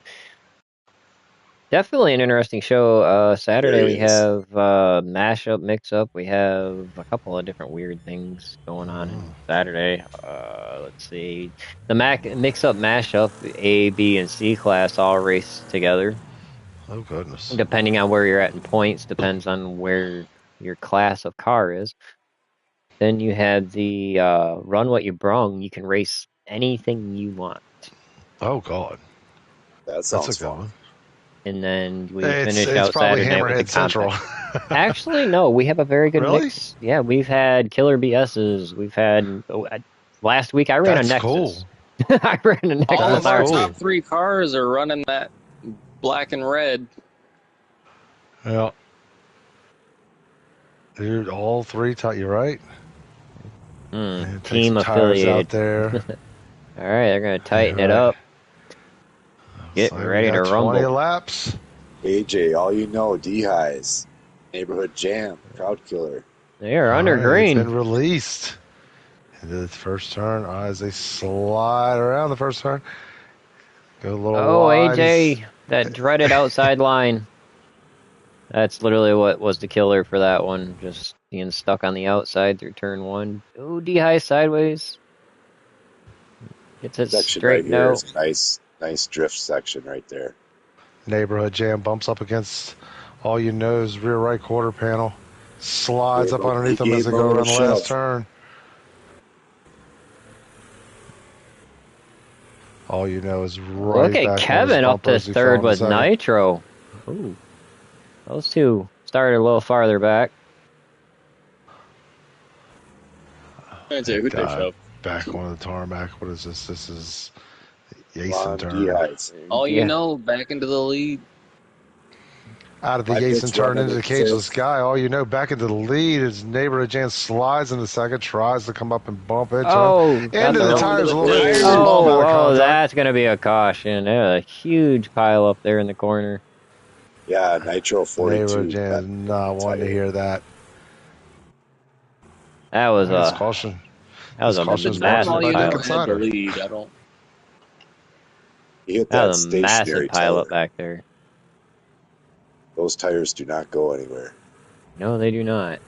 [SPEAKER 2] definitely an interesting show. Saturday we have mashup, mix up. We have a couple of different weird things going on in Saturday. Let's see, the mix up mashup, A, B, and C class all race together.
[SPEAKER 4] Oh goodness!
[SPEAKER 2] Depending on where you're at in points, depends on where your class of car is. Then you had the run what you brung. You can race anything you want.
[SPEAKER 4] Oh god,
[SPEAKER 1] that sounds
[SPEAKER 4] that's a good
[SPEAKER 1] fun.
[SPEAKER 4] one.
[SPEAKER 2] And then we
[SPEAKER 4] It's
[SPEAKER 2] finish out
[SPEAKER 4] probably
[SPEAKER 2] Saturday night with the
[SPEAKER 4] Hammerhead Central.
[SPEAKER 2] Actually, no, we have a very good
[SPEAKER 4] Really?
[SPEAKER 2] mix. Yeah, we've had Killer BS's. We've had last week I ran
[SPEAKER 4] That's
[SPEAKER 2] a Nexus.
[SPEAKER 4] cool.
[SPEAKER 2] I ran a Nexus.
[SPEAKER 3] All of our
[SPEAKER 4] cool.
[SPEAKER 3] top 3 cars are running that black and red.
[SPEAKER 4] Yeah. Dude, all 3 you're right.
[SPEAKER 2] Team
[SPEAKER 4] affiliated
[SPEAKER 2] affiliated.
[SPEAKER 4] out there.
[SPEAKER 2] All right, they're gonna tighten it up. Getting ready to rumble.
[SPEAKER 4] 20 laps.
[SPEAKER 1] AJ, all you know, D Highs, Neighborhood Jam, Crowd Killer.
[SPEAKER 2] They are under green.
[SPEAKER 4] It's been released. Into the first turn as they slide around the first turn. Go a little wide.
[SPEAKER 2] AJ, that dreaded outside line. That's literally what was the killer for that one. Just being stuck on the outside through turn 1. Oh, D-high sideways. Gets it
[SPEAKER 1] Section
[SPEAKER 2] straightened
[SPEAKER 1] right here
[SPEAKER 2] out.
[SPEAKER 1] is nice drift section right there.
[SPEAKER 4] Neighborhood Jam bumps up against all you know's rear right quarter panel. Slides up underneath them as they go around the last turn. All you know is right
[SPEAKER 2] Look at Kevin up to third with Nitro. Ooh. Those two started a little farther back.
[SPEAKER 4] Back on the tarmac. What is this? This is Yason turn.
[SPEAKER 3] All you know, back into the lead.
[SPEAKER 4] Out of the Yason turn into the cageless guy. All you know, back into the lead is Neighborhood Jan slides in the second, tries to come up and bump it. Into the tires a little bit.
[SPEAKER 2] Oh, that's going to be a caution. There's a huge pile up there in the corner.
[SPEAKER 1] Yeah, Nitro 42.
[SPEAKER 4] Neighborhood Jan is not wanting to hear that.
[SPEAKER 2] That was a
[SPEAKER 4] caution.
[SPEAKER 2] That was a massive pile.
[SPEAKER 3] Lead. I don't.
[SPEAKER 1] You hit
[SPEAKER 2] that
[SPEAKER 1] that
[SPEAKER 2] was a massive pile up back there.
[SPEAKER 1] Those tires do not go anywhere.
[SPEAKER 2] No, they do not.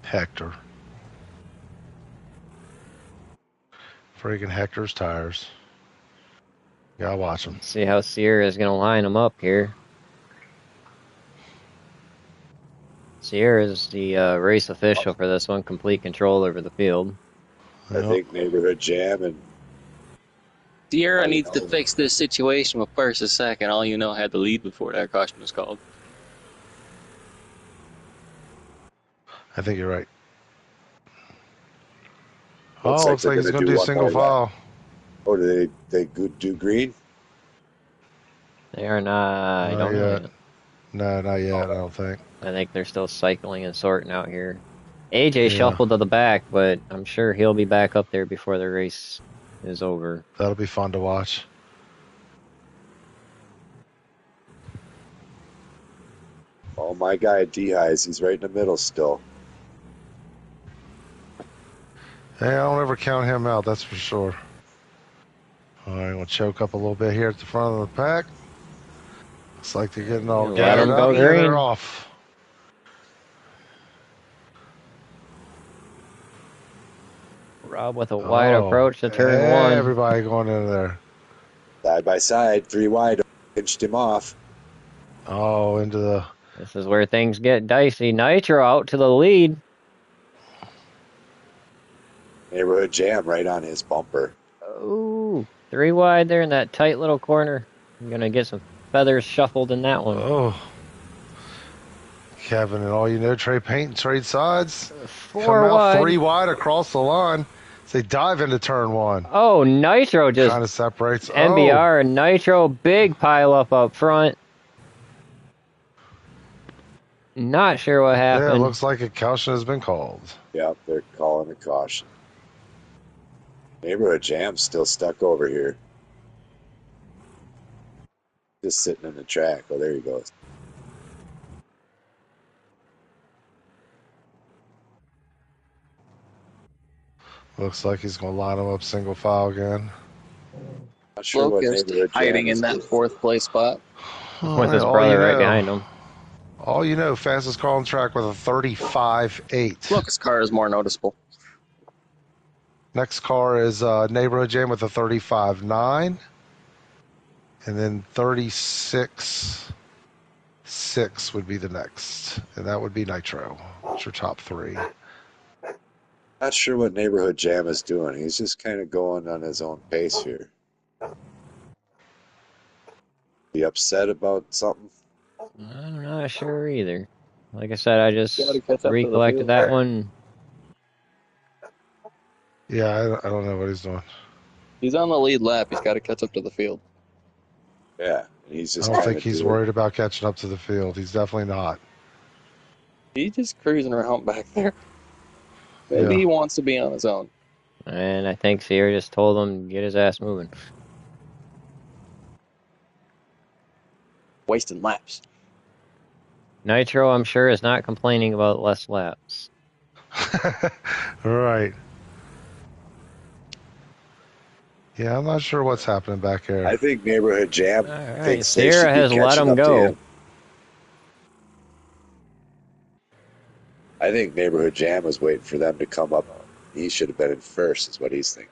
[SPEAKER 4] Hector. Freaking Hector's tires. Gotta watch them.
[SPEAKER 2] Let's see how Sierra is going to line them up here. Sierra is the race official for this one, complete control over the field.
[SPEAKER 1] I think Neighborhood Jam and
[SPEAKER 3] Sierra needs to fix this situation with first and second. All you know had the lead before that caution was called.
[SPEAKER 4] I think you're right.
[SPEAKER 1] Looks
[SPEAKER 4] Oh,
[SPEAKER 1] like
[SPEAKER 4] looks
[SPEAKER 1] they're
[SPEAKER 4] like he's
[SPEAKER 1] gonna
[SPEAKER 4] going to
[SPEAKER 1] do
[SPEAKER 4] do
[SPEAKER 1] one
[SPEAKER 4] single
[SPEAKER 1] more lap.
[SPEAKER 4] file.
[SPEAKER 1] Oh, do they do green?
[SPEAKER 2] They are not. I
[SPEAKER 4] Not
[SPEAKER 2] don't know
[SPEAKER 4] yet.
[SPEAKER 2] yet.
[SPEAKER 4] No, not yet, I don't think.
[SPEAKER 2] I think they're still cycling and sorting out here. AJ
[SPEAKER 4] Yeah,
[SPEAKER 2] shuffled to the back, but I'm sure he'll be back up there before the race is over.
[SPEAKER 4] that'll be fun to watch.
[SPEAKER 1] Oh, my guy D-Highs, he's right in the middle still.
[SPEAKER 4] Hey, I don't ever count him out, that's for sure. All right, we'll choke up a little bit here at the front of the pack. Looks like they're getting all
[SPEAKER 2] Let
[SPEAKER 4] gathered
[SPEAKER 2] 'em
[SPEAKER 4] up.
[SPEAKER 2] go
[SPEAKER 4] Yeah, they're
[SPEAKER 2] green.
[SPEAKER 4] off.
[SPEAKER 2] Rob with a wide
[SPEAKER 4] Oh,
[SPEAKER 2] approach to turn one.
[SPEAKER 4] everybody going in there.
[SPEAKER 1] Side by side, 3 wide, pinched him off.
[SPEAKER 4] Oh, into the...
[SPEAKER 2] This is where things get dicey. Nitro out to the lead.
[SPEAKER 1] Neighborhood jam right on his bumper.
[SPEAKER 2] Ooh, 3 wide there in that tight little corner. I'm gonna get some feathers shuffled in that one.
[SPEAKER 4] Oh. Kevin and all you know, trade paint and trade sides.
[SPEAKER 2] 4
[SPEAKER 4] Come out
[SPEAKER 2] wide.
[SPEAKER 4] 3 wide across the line. They dive into turn 1.
[SPEAKER 2] Oh, Nitro just
[SPEAKER 4] Kind of separates.
[SPEAKER 2] NBR and Nitro, big pile up front. Not sure what
[SPEAKER 4] Oh, yeah, it
[SPEAKER 2] happened.
[SPEAKER 4] looks like a caution has been called.
[SPEAKER 1] Yep, they're calling a caution. Neighborhood jam's still stuck over here. Just sitting in the track. Oh, there he goes.
[SPEAKER 4] Looks like he's going to line him up single file again.
[SPEAKER 1] Not sure what
[SPEAKER 3] Locust
[SPEAKER 1] neighborhood jam
[SPEAKER 3] hiding
[SPEAKER 1] is
[SPEAKER 3] in that
[SPEAKER 1] doing.
[SPEAKER 3] fourth place spot.
[SPEAKER 2] With his
[SPEAKER 4] All
[SPEAKER 2] brother
[SPEAKER 4] you
[SPEAKER 2] right
[SPEAKER 4] know.
[SPEAKER 2] behind him.
[SPEAKER 4] All you know, fastest car on track with a 35.8.
[SPEAKER 3] Locust car is more noticeable.
[SPEAKER 4] Next car is Neighborhood Jam with a 35.9. And then 36.6 would be the next. And that would be Nitro. It's your top 3.
[SPEAKER 1] Not sure what neighborhood jam is doing. He's just kind of going on his own pace here. He upset about something?
[SPEAKER 2] I'm not sure either. Like I said, I just
[SPEAKER 3] Gotta catch up to the
[SPEAKER 2] recollected
[SPEAKER 3] field.
[SPEAKER 2] that one.
[SPEAKER 4] Yeah, I don't know what he's doing.
[SPEAKER 3] He's on the lead lap. He's got to catch up to the field.
[SPEAKER 1] Yeah, and he's
[SPEAKER 4] I
[SPEAKER 1] just
[SPEAKER 4] don't
[SPEAKER 1] kind
[SPEAKER 4] think
[SPEAKER 1] of
[SPEAKER 4] he's
[SPEAKER 1] doing.
[SPEAKER 4] worried about catching up to the field. He's definitely not.
[SPEAKER 3] He's just cruising around back there. Maybe
[SPEAKER 4] Yeah.
[SPEAKER 3] he wants to be on his own.
[SPEAKER 2] And I think Sierra just told him to get his ass moving.
[SPEAKER 3] Wasting laps.
[SPEAKER 2] Nitro, I'm sure, is not complaining about less laps.
[SPEAKER 4] Right. Yeah, I'm not sure what's happening back here.
[SPEAKER 1] I think neighborhood jam
[SPEAKER 2] All right,
[SPEAKER 1] thinks they
[SPEAKER 2] Sierra
[SPEAKER 1] should be
[SPEAKER 2] has let
[SPEAKER 1] catching
[SPEAKER 2] him
[SPEAKER 1] up to
[SPEAKER 2] go.
[SPEAKER 1] him. I think neighborhood jam was waiting for them to come up. He should have been in first, is what he's thinking.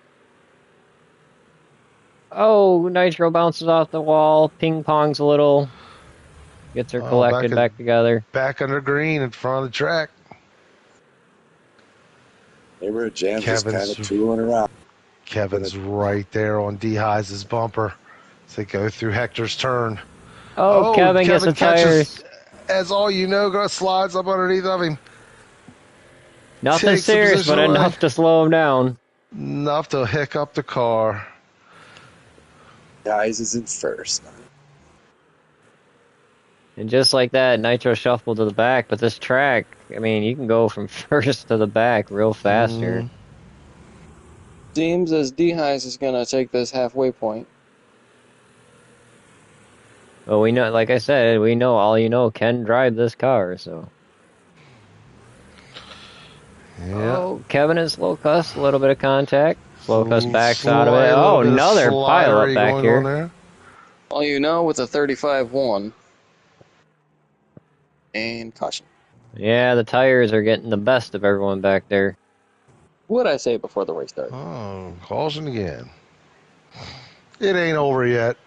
[SPEAKER 2] Oh, Nitro bounces off the wall, ping pongs a little, gets her collected back together.
[SPEAKER 4] Back under green in front of the track.
[SPEAKER 1] Neighborhood jam's just kind
[SPEAKER 4] Kevin's-
[SPEAKER 1] of tooling around.
[SPEAKER 4] Kevin's right there on D Highs' bumper as they go through Hector's turn.
[SPEAKER 2] Oh, Kevin gets the tires.
[SPEAKER 4] As all you know, slides up underneath of him.
[SPEAKER 2] Nothing
[SPEAKER 4] Takes the
[SPEAKER 2] serious, but
[SPEAKER 4] position
[SPEAKER 2] enough to slow him down.
[SPEAKER 4] Enough to hiccup the car.
[SPEAKER 1] Guys is in first.
[SPEAKER 2] And just like that, Nitro shuffled to the back. But this track, I mean, you can go from first to the back real fast here.
[SPEAKER 3] Seems as D-Highs is going to take this halfway point.
[SPEAKER 2] Well, we know, like I said, we know all you know can drive this car, so.
[SPEAKER 4] Yeah.
[SPEAKER 2] Oh, Kevin and Slowcuss, a little bit of contact. Slowcuss backs out of
[SPEAKER 4] Slight
[SPEAKER 2] it.
[SPEAKER 4] little
[SPEAKER 2] Oh,
[SPEAKER 4] bit of
[SPEAKER 2] another pile up
[SPEAKER 4] slidery
[SPEAKER 2] back
[SPEAKER 4] going
[SPEAKER 2] here.
[SPEAKER 4] on there.
[SPEAKER 3] All you know, with a 35-1. And caution.
[SPEAKER 2] Yeah, the tires are getting the best of everyone back there.
[SPEAKER 3] What did I say before the race started?
[SPEAKER 4] Oh, caution again. It ain't over yet.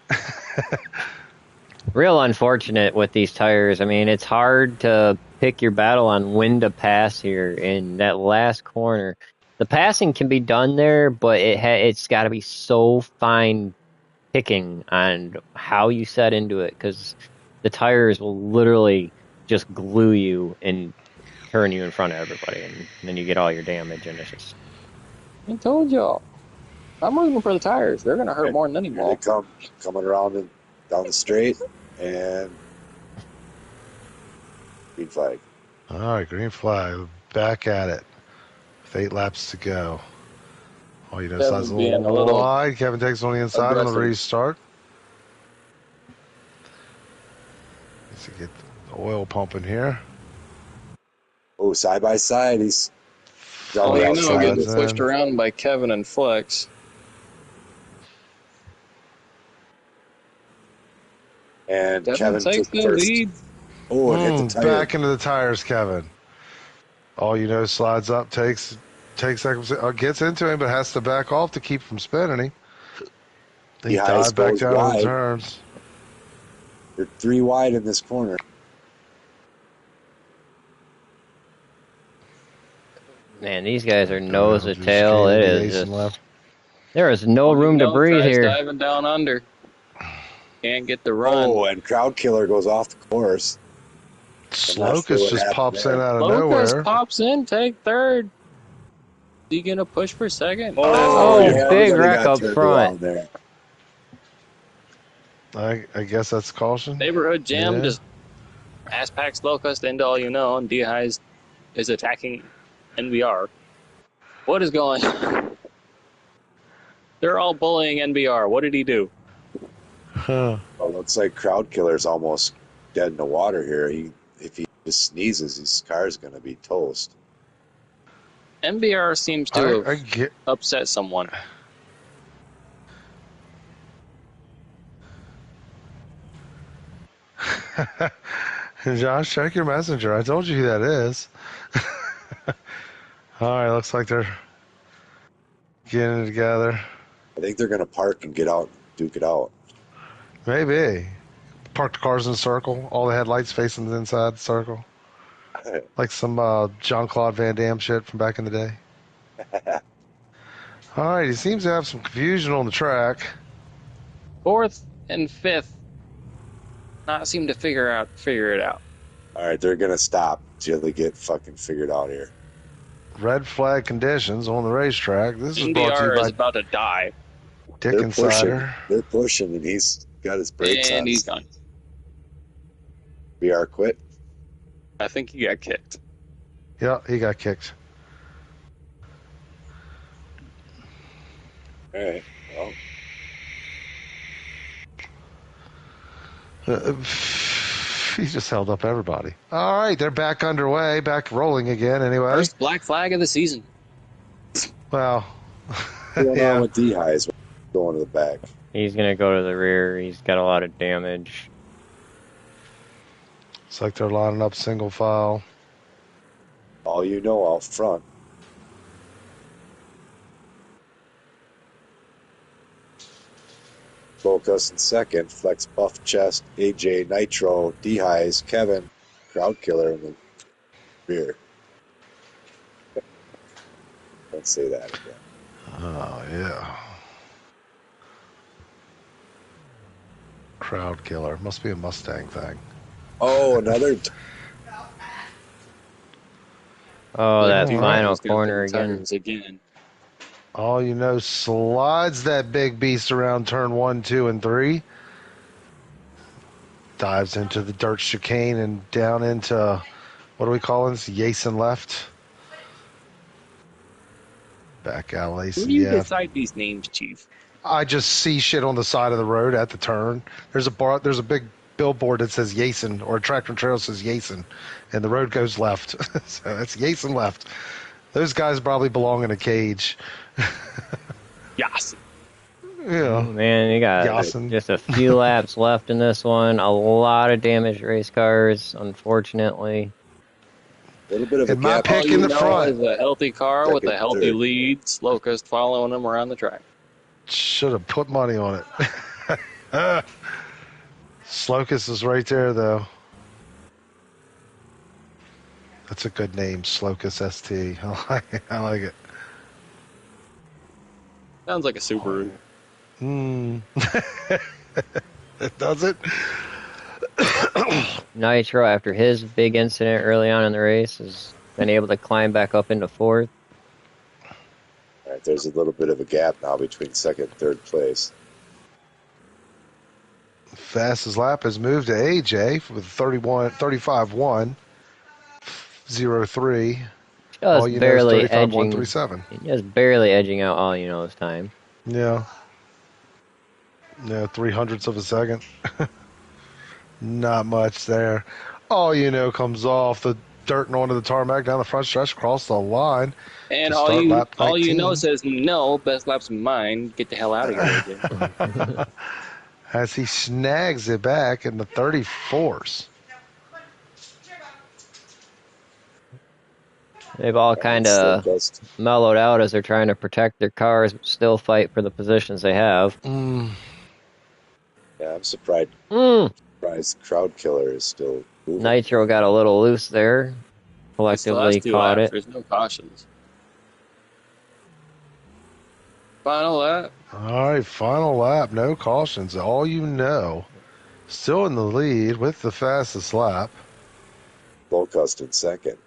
[SPEAKER 2] Real unfortunate with these tires. I mean, it's hard to pick your battle on when to pass here in that last corner. The passing can be done there, but it's got to be so fine picking on how you set into it, because the tires will literally just glue you and turn you in front of everybody, and then you get all your damage, and it's just...
[SPEAKER 3] I told y'all. I'm rooting for the tires. They're gonna hurt more than any
[SPEAKER 1] Here they
[SPEAKER 3] wall.
[SPEAKER 1] come, coming around and down the straight, and green flag.
[SPEAKER 4] All right, green flag. Back at it. With 8 laps to go. Oh, you know,
[SPEAKER 3] Kevin's
[SPEAKER 4] side's a
[SPEAKER 3] being
[SPEAKER 4] little
[SPEAKER 3] a little
[SPEAKER 4] wide. Kevin takes on the inside on the
[SPEAKER 3] aggressive.
[SPEAKER 4] restart. Needs to get the oil pumping here.
[SPEAKER 1] Oh, side by side, he's
[SPEAKER 3] Oh,
[SPEAKER 1] dropping
[SPEAKER 3] you know,
[SPEAKER 1] outside.
[SPEAKER 3] getting
[SPEAKER 4] Slides
[SPEAKER 3] pushed
[SPEAKER 4] in.
[SPEAKER 3] around by Kevin and Flex.
[SPEAKER 1] And
[SPEAKER 3] Kevin
[SPEAKER 1] Kevin
[SPEAKER 3] takes
[SPEAKER 1] took
[SPEAKER 3] the
[SPEAKER 1] first.
[SPEAKER 3] lead.
[SPEAKER 1] Oh, and hit the tire.
[SPEAKER 4] Back into the tires, Kevin. All you know, slides up, takes gets into him, but has to back off to keep from spinning him. He
[SPEAKER 1] Heiss
[SPEAKER 4] dived back
[SPEAKER 1] goes
[SPEAKER 4] down in the
[SPEAKER 1] wide.
[SPEAKER 4] turns.
[SPEAKER 1] You're 3 wide in this corner.
[SPEAKER 2] Man, these guys are nose to
[SPEAKER 4] Just
[SPEAKER 2] tail.
[SPEAKER 4] gave
[SPEAKER 2] It
[SPEAKER 4] him the
[SPEAKER 2] is
[SPEAKER 4] ace and
[SPEAKER 2] just.
[SPEAKER 4] left.
[SPEAKER 2] There is no room to breathe
[SPEAKER 3] tries
[SPEAKER 2] here.
[SPEAKER 3] diving down under. Can't get the run.
[SPEAKER 1] Oh, and Crowd Killer goes off the course.
[SPEAKER 4] Slocus just pops in
[SPEAKER 1] there.
[SPEAKER 4] out of
[SPEAKER 3] Lucas
[SPEAKER 4] nowhere.
[SPEAKER 3] pops in, take third. Is he gonna push for second?
[SPEAKER 2] Oh,
[SPEAKER 1] yeah,
[SPEAKER 2] big
[SPEAKER 1] everybody
[SPEAKER 2] wreck
[SPEAKER 1] got
[SPEAKER 2] up
[SPEAKER 1] turned
[SPEAKER 2] front.
[SPEAKER 1] around there.
[SPEAKER 4] I guess that's caution.
[SPEAKER 3] Neighborhood Jam
[SPEAKER 4] Yeah.
[SPEAKER 3] just ass packs Locust into all you know, and D-Highs is attacking NBR. What is going on? They're all bullying NBR. What did he do?
[SPEAKER 4] Huh.
[SPEAKER 1] Well, looks like Crowd Killer's almost dead in the water here. If he just sneezes, his car's going to be toast.
[SPEAKER 3] NBR seems to
[SPEAKER 4] I
[SPEAKER 3] have
[SPEAKER 4] get.
[SPEAKER 3] upset someone.
[SPEAKER 4] Josh, check your messenger. I told you who that is. All right, looks like they're getting it together.
[SPEAKER 1] I think they're going to park and get out and duke it out.
[SPEAKER 4] Maybe. Park the cars in a circle. All the headlights facing the inside the circle. Like some Jean-Claude Van Damme shit from back in the day. All right, he seems to have some confusion on the track.
[SPEAKER 3] Fourth and fifth not seem to figure it out.
[SPEAKER 1] All right, they're going to stop till they get fucking figured out here.
[SPEAKER 4] Red flag conditions on the racetrack. This is brought to you
[SPEAKER 3] NBR is
[SPEAKER 4] by
[SPEAKER 3] about to die,
[SPEAKER 4] Dick
[SPEAKER 1] They're
[SPEAKER 4] Insider.
[SPEAKER 1] pushing. They're pushing, and he's got his brakes on.
[SPEAKER 3] and he's gone.
[SPEAKER 1] VR quit.
[SPEAKER 3] I think he got kicked.
[SPEAKER 4] Yeah, he got kicked.
[SPEAKER 1] All right, well,
[SPEAKER 4] He just held up everybody. All right, they're back underway, back rolling again anyway.
[SPEAKER 3] First black flag of the season.
[SPEAKER 4] Well,
[SPEAKER 1] what's going
[SPEAKER 4] yeah.
[SPEAKER 1] on with D-Highs going to the back?
[SPEAKER 2] He's gonna go to the rear. He's got a lot of damage.
[SPEAKER 4] It's like they're lining up single file.
[SPEAKER 1] All you know out front. Focus in second, Flex Buff Chest, AJ Nitro, D-Highs, Kevin, Crowd Killer in the rear. Don't say that again.
[SPEAKER 4] Oh, yeah. Crowd killer. Must be a Mustang thing.
[SPEAKER 1] Oh, another.
[SPEAKER 2] Oh, that
[SPEAKER 3] D-Highs
[SPEAKER 2] final
[SPEAKER 3] got the
[SPEAKER 2] corner again.
[SPEAKER 3] tires again.
[SPEAKER 4] All you know, slides that big beast around turn 1, 2, and 3. Dives into the dirt chicane and down into, what do we call this? Yason left. Back alley.
[SPEAKER 3] Who do you decide these names, Chief?
[SPEAKER 4] I just see shit on the side of the road at the turn. There's a big billboard that says Yason, or a tractor trailer says Yason, and the road goes left. So that's Yason left. Those guys probably belong in a cage.
[SPEAKER 3] Yes.
[SPEAKER 2] Oh,
[SPEAKER 4] Yeah.
[SPEAKER 2] man, you got
[SPEAKER 4] Yasin.
[SPEAKER 2] just a few laps left in this one. A lot of damaged race cars, unfortunately.
[SPEAKER 1] A little bit of a
[SPEAKER 4] And my
[SPEAKER 1] gap.
[SPEAKER 4] pick
[SPEAKER 3] All
[SPEAKER 4] in
[SPEAKER 3] you
[SPEAKER 4] the
[SPEAKER 3] know
[SPEAKER 4] front.
[SPEAKER 3] is a healthy car with a
[SPEAKER 1] Second,
[SPEAKER 3] healthy
[SPEAKER 1] third.
[SPEAKER 3] lead. Locust following him around the track.
[SPEAKER 4] Should have put money on it. Slocus is right there, though. That's a good name, Slocus ST. I like it.
[SPEAKER 3] Sounds like a Subaru.
[SPEAKER 4] Does it?
[SPEAKER 2] Nitro, after his big incident early on in the race, has been able to climb back up into fourth.
[SPEAKER 1] All right, there's a little bit of a gap now between second and third place.
[SPEAKER 4] Fastest lap has moved to AJ with 35-1, 03. All
[SPEAKER 2] Just
[SPEAKER 4] you know is
[SPEAKER 2] barely
[SPEAKER 4] 35-1,
[SPEAKER 2] edging,
[SPEAKER 4] 37.
[SPEAKER 2] just barely edging out all you know this time.
[SPEAKER 4] Yeah. Yeah, 300ths of a second. Not much there. All you know comes off the dirt and onto the tarmac down the front stretch, across the line
[SPEAKER 3] And
[SPEAKER 4] to start lap 19.
[SPEAKER 3] all you know says no. Best lap's mine. Get the hell out of here, AJ.
[SPEAKER 4] As he snags it back in the 34s.
[SPEAKER 2] They've all kind
[SPEAKER 1] Still
[SPEAKER 2] of
[SPEAKER 1] just
[SPEAKER 2] mellowed out as they're trying to protect their cars, but still fight for the positions they have.
[SPEAKER 4] Mm.
[SPEAKER 1] yeah, I'm surprised.
[SPEAKER 2] Mm.
[SPEAKER 1] Surprised Crowd Killer is still moving.
[SPEAKER 2] Nitro got a little loose there.
[SPEAKER 3] It's the
[SPEAKER 2] Collectively
[SPEAKER 3] last 2
[SPEAKER 2] caught
[SPEAKER 3] laps.
[SPEAKER 2] it.
[SPEAKER 3] There's no cautions. Final lap.
[SPEAKER 4] All right, final lap. No cautions. All you know. Still in the lead with the fastest lap.
[SPEAKER 1] Locust in second.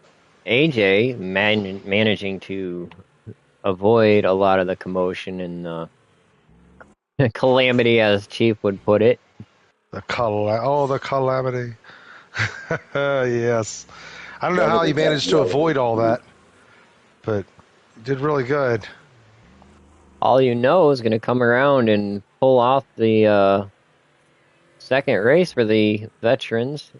[SPEAKER 2] AJ managing to avoid a lot of the commotion and the calamity, as Chief would put it.
[SPEAKER 4] The calamity. Yes. I don't know how he managed to avoid all that, but he did really good.
[SPEAKER 2] All you know is going to come around and pull off the second race for the veterans.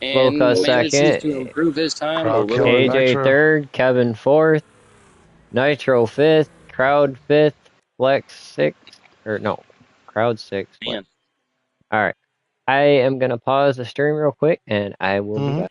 [SPEAKER 3] And
[SPEAKER 2] Locust
[SPEAKER 3] manages
[SPEAKER 2] second,
[SPEAKER 3] to improve his time a
[SPEAKER 4] Crowd
[SPEAKER 3] little
[SPEAKER 4] Killer
[SPEAKER 3] bit.
[SPEAKER 2] AJ
[SPEAKER 4] Nitro.
[SPEAKER 2] third, Kevin fourth, Nitro fifth, Crowd fifth, Flex sixth, or no, Crowd sixth.
[SPEAKER 3] Man.
[SPEAKER 2] All right. I am going to pause the stream real quick and I will be back.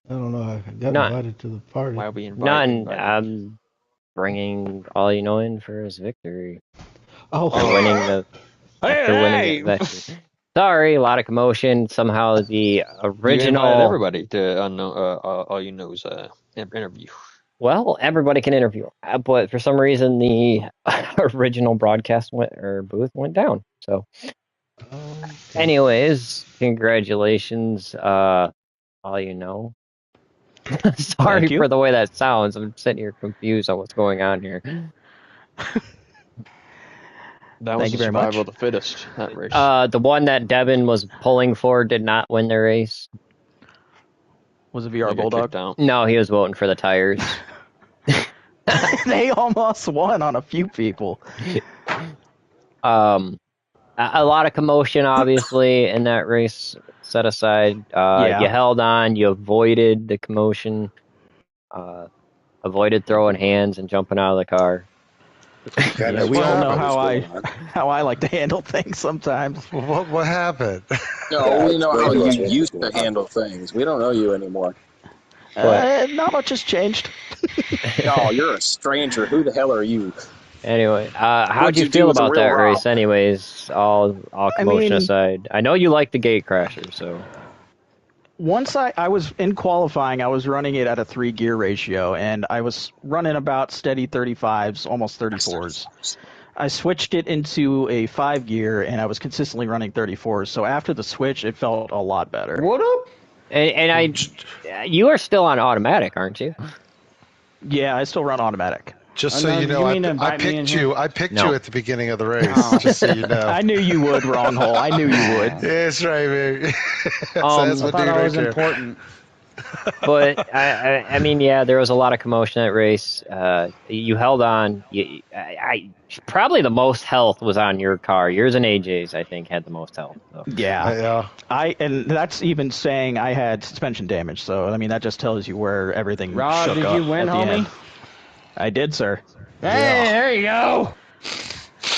[SPEAKER 5] I don't know. I got
[SPEAKER 2] None.
[SPEAKER 5] invited to the party.
[SPEAKER 6] Why we invite
[SPEAKER 2] None.
[SPEAKER 6] anybody?
[SPEAKER 2] I'm bringing all you know in for his victory.
[SPEAKER 5] Oh,
[SPEAKER 2] After winning the veteran. Sorry, a lot of commotion. Somehow the
[SPEAKER 6] You invited
[SPEAKER 2] original.
[SPEAKER 6] everybody to all you know's interview.
[SPEAKER 2] Well, everybody can interview, but for some reason the original broadcast booth went down. So, anyways, congratulations, all you know. Sorry
[SPEAKER 7] Thank you.
[SPEAKER 2] for the way that sounds. I'm sitting here confused on what's going on here.
[SPEAKER 6] That was
[SPEAKER 7] Thank you
[SPEAKER 6] the
[SPEAKER 7] very much.
[SPEAKER 6] survival of the fittest, that race.
[SPEAKER 2] The one that Devin was pulling for did not win the race.
[SPEAKER 7] Was it
[SPEAKER 6] They
[SPEAKER 7] VR
[SPEAKER 6] got
[SPEAKER 7] Bulldog?
[SPEAKER 6] kicked out.
[SPEAKER 2] No, he was voting for the tires.
[SPEAKER 7] They almost won on a few people.
[SPEAKER 2] A lot of commotion, obviously, in that race. Set aside,
[SPEAKER 7] Yeah.
[SPEAKER 2] you held on, you avoided the commotion, avoided throwing hands and jumping out of the car.
[SPEAKER 1] Kind
[SPEAKER 7] Yeah,
[SPEAKER 1] of
[SPEAKER 7] we all know
[SPEAKER 1] what was
[SPEAKER 7] how
[SPEAKER 1] going on.
[SPEAKER 7] how I like to handle things sometimes.
[SPEAKER 4] What happened?
[SPEAKER 3] No,
[SPEAKER 1] Yeah,
[SPEAKER 3] we know how
[SPEAKER 1] explain
[SPEAKER 3] you
[SPEAKER 1] what's really
[SPEAKER 3] used to
[SPEAKER 1] going on.
[SPEAKER 3] handle things. We don't know you anymore.
[SPEAKER 7] Not much has changed.
[SPEAKER 3] No, you're a stranger. Who the hell are you?
[SPEAKER 2] Anyway, how'd
[SPEAKER 3] What'd
[SPEAKER 2] you
[SPEAKER 3] you do
[SPEAKER 2] feel
[SPEAKER 3] as a
[SPEAKER 2] about
[SPEAKER 3] real
[SPEAKER 2] that
[SPEAKER 3] Rob?
[SPEAKER 2] race? Anyways, all commotion
[SPEAKER 7] mean-
[SPEAKER 2] aside, I know you like the gate crasher, so
[SPEAKER 7] Once I was in qualifying, I was running it at a 3-gear ratio, and I was running about steady 35s, almost 34s. I switched it into a 5-gear, and I was consistently running 34s. So after the switch, it felt a lot better.
[SPEAKER 5] what up?
[SPEAKER 2] you are still on automatic, aren't you?
[SPEAKER 7] Yeah, I still run automatic.
[SPEAKER 4] Just
[SPEAKER 5] Oh,
[SPEAKER 4] so
[SPEAKER 5] no,
[SPEAKER 4] you
[SPEAKER 5] did
[SPEAKER 4] know,
[SPEAKER 5] you
[SPEAKER 4] I,
[SPEAKER 5] mean to
[SPEAKER 4] I
[SPEAKER 5] invite me in
[SPEAKER 4] picked
[SPEAKER 5] here?
[SPEAKER 4] you. I picked
[SPEAKER 2] No.
[SPEAKER 4] you at the beginning of the race.
[SPEAKER 5] Oh.
[SPEAKER 4] Just so you know.
[SPEAKER 7] I knew you would, wrong hole. I knew you would.
[SPEAKER 4] Yes, right, man. so
[SPEAKER 2] Um,
[SPEAKER 4] that's
[SPEAKER 5] I
[SPEAKER 4] my
[SPEAKER 5] thought
[SPEAKER 4] dude
[SPEAKER 5] I
[SPEAKER 4] right
[SPEAKER 5] was
[SPEAKER 4] there.
[SPEAKER 5] important.
[SPEAKER 2] But I mean, yeah, there was a lot of commotion at race. You held on. Probably the most health was on your car. Yours and AJ's, I think, had the most health. So.
[SPEAKER 7] Yeah.
[SPEAKER 4] Yeah.
[SPEAKER 7] And that's even saying I had suspension damage. So I mean, that just tells you where everything
[SPEAKER 5] Rob,
[SPEAKER 7] shook
[SPEAKER 5] did
[SPEAKER 7] up
[SPEAKER 5] you win,
[SPEAKER 7] at the
[SPEAKER 5] homie?
[SPEAKER 7] end. I did, sir.
[SPEAKER 5] Hey,
[SPEAKER 4] Yeah.
[SPEAKER 5] there you go.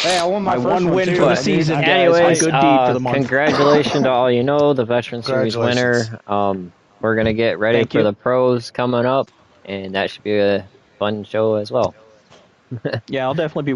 [SPEAKER 5] Hey, I won my
[SPEAKER 7] My
[SPEAKER 5] first
[SPEAKER 7] one win
[SPEAKER 5] too,
[SPEAKER 7] for the
[SPEAKER 5] dude.
[SPEAKER 7] season,
[SPEAKER 5] I-
[SPEAKER 7] guys.
[SPEAKER 2] Anyways,
[SPEAKER 7] My good deed for the month.
[SPEAKER 2] congratulations to all you know, the Veteran Series winner.
[SPEAKER 4] Congratulations.
[SPEAKER 2] We're gonna get ready
[SPEAKER 7] Thank
[SPEAKER 2] for
[SPEAKER 7] you.
[SPEAKER 2] the pros coming up, and that should be a fun show as well.
[SPEAKER 7] Yeah, I'll definitely be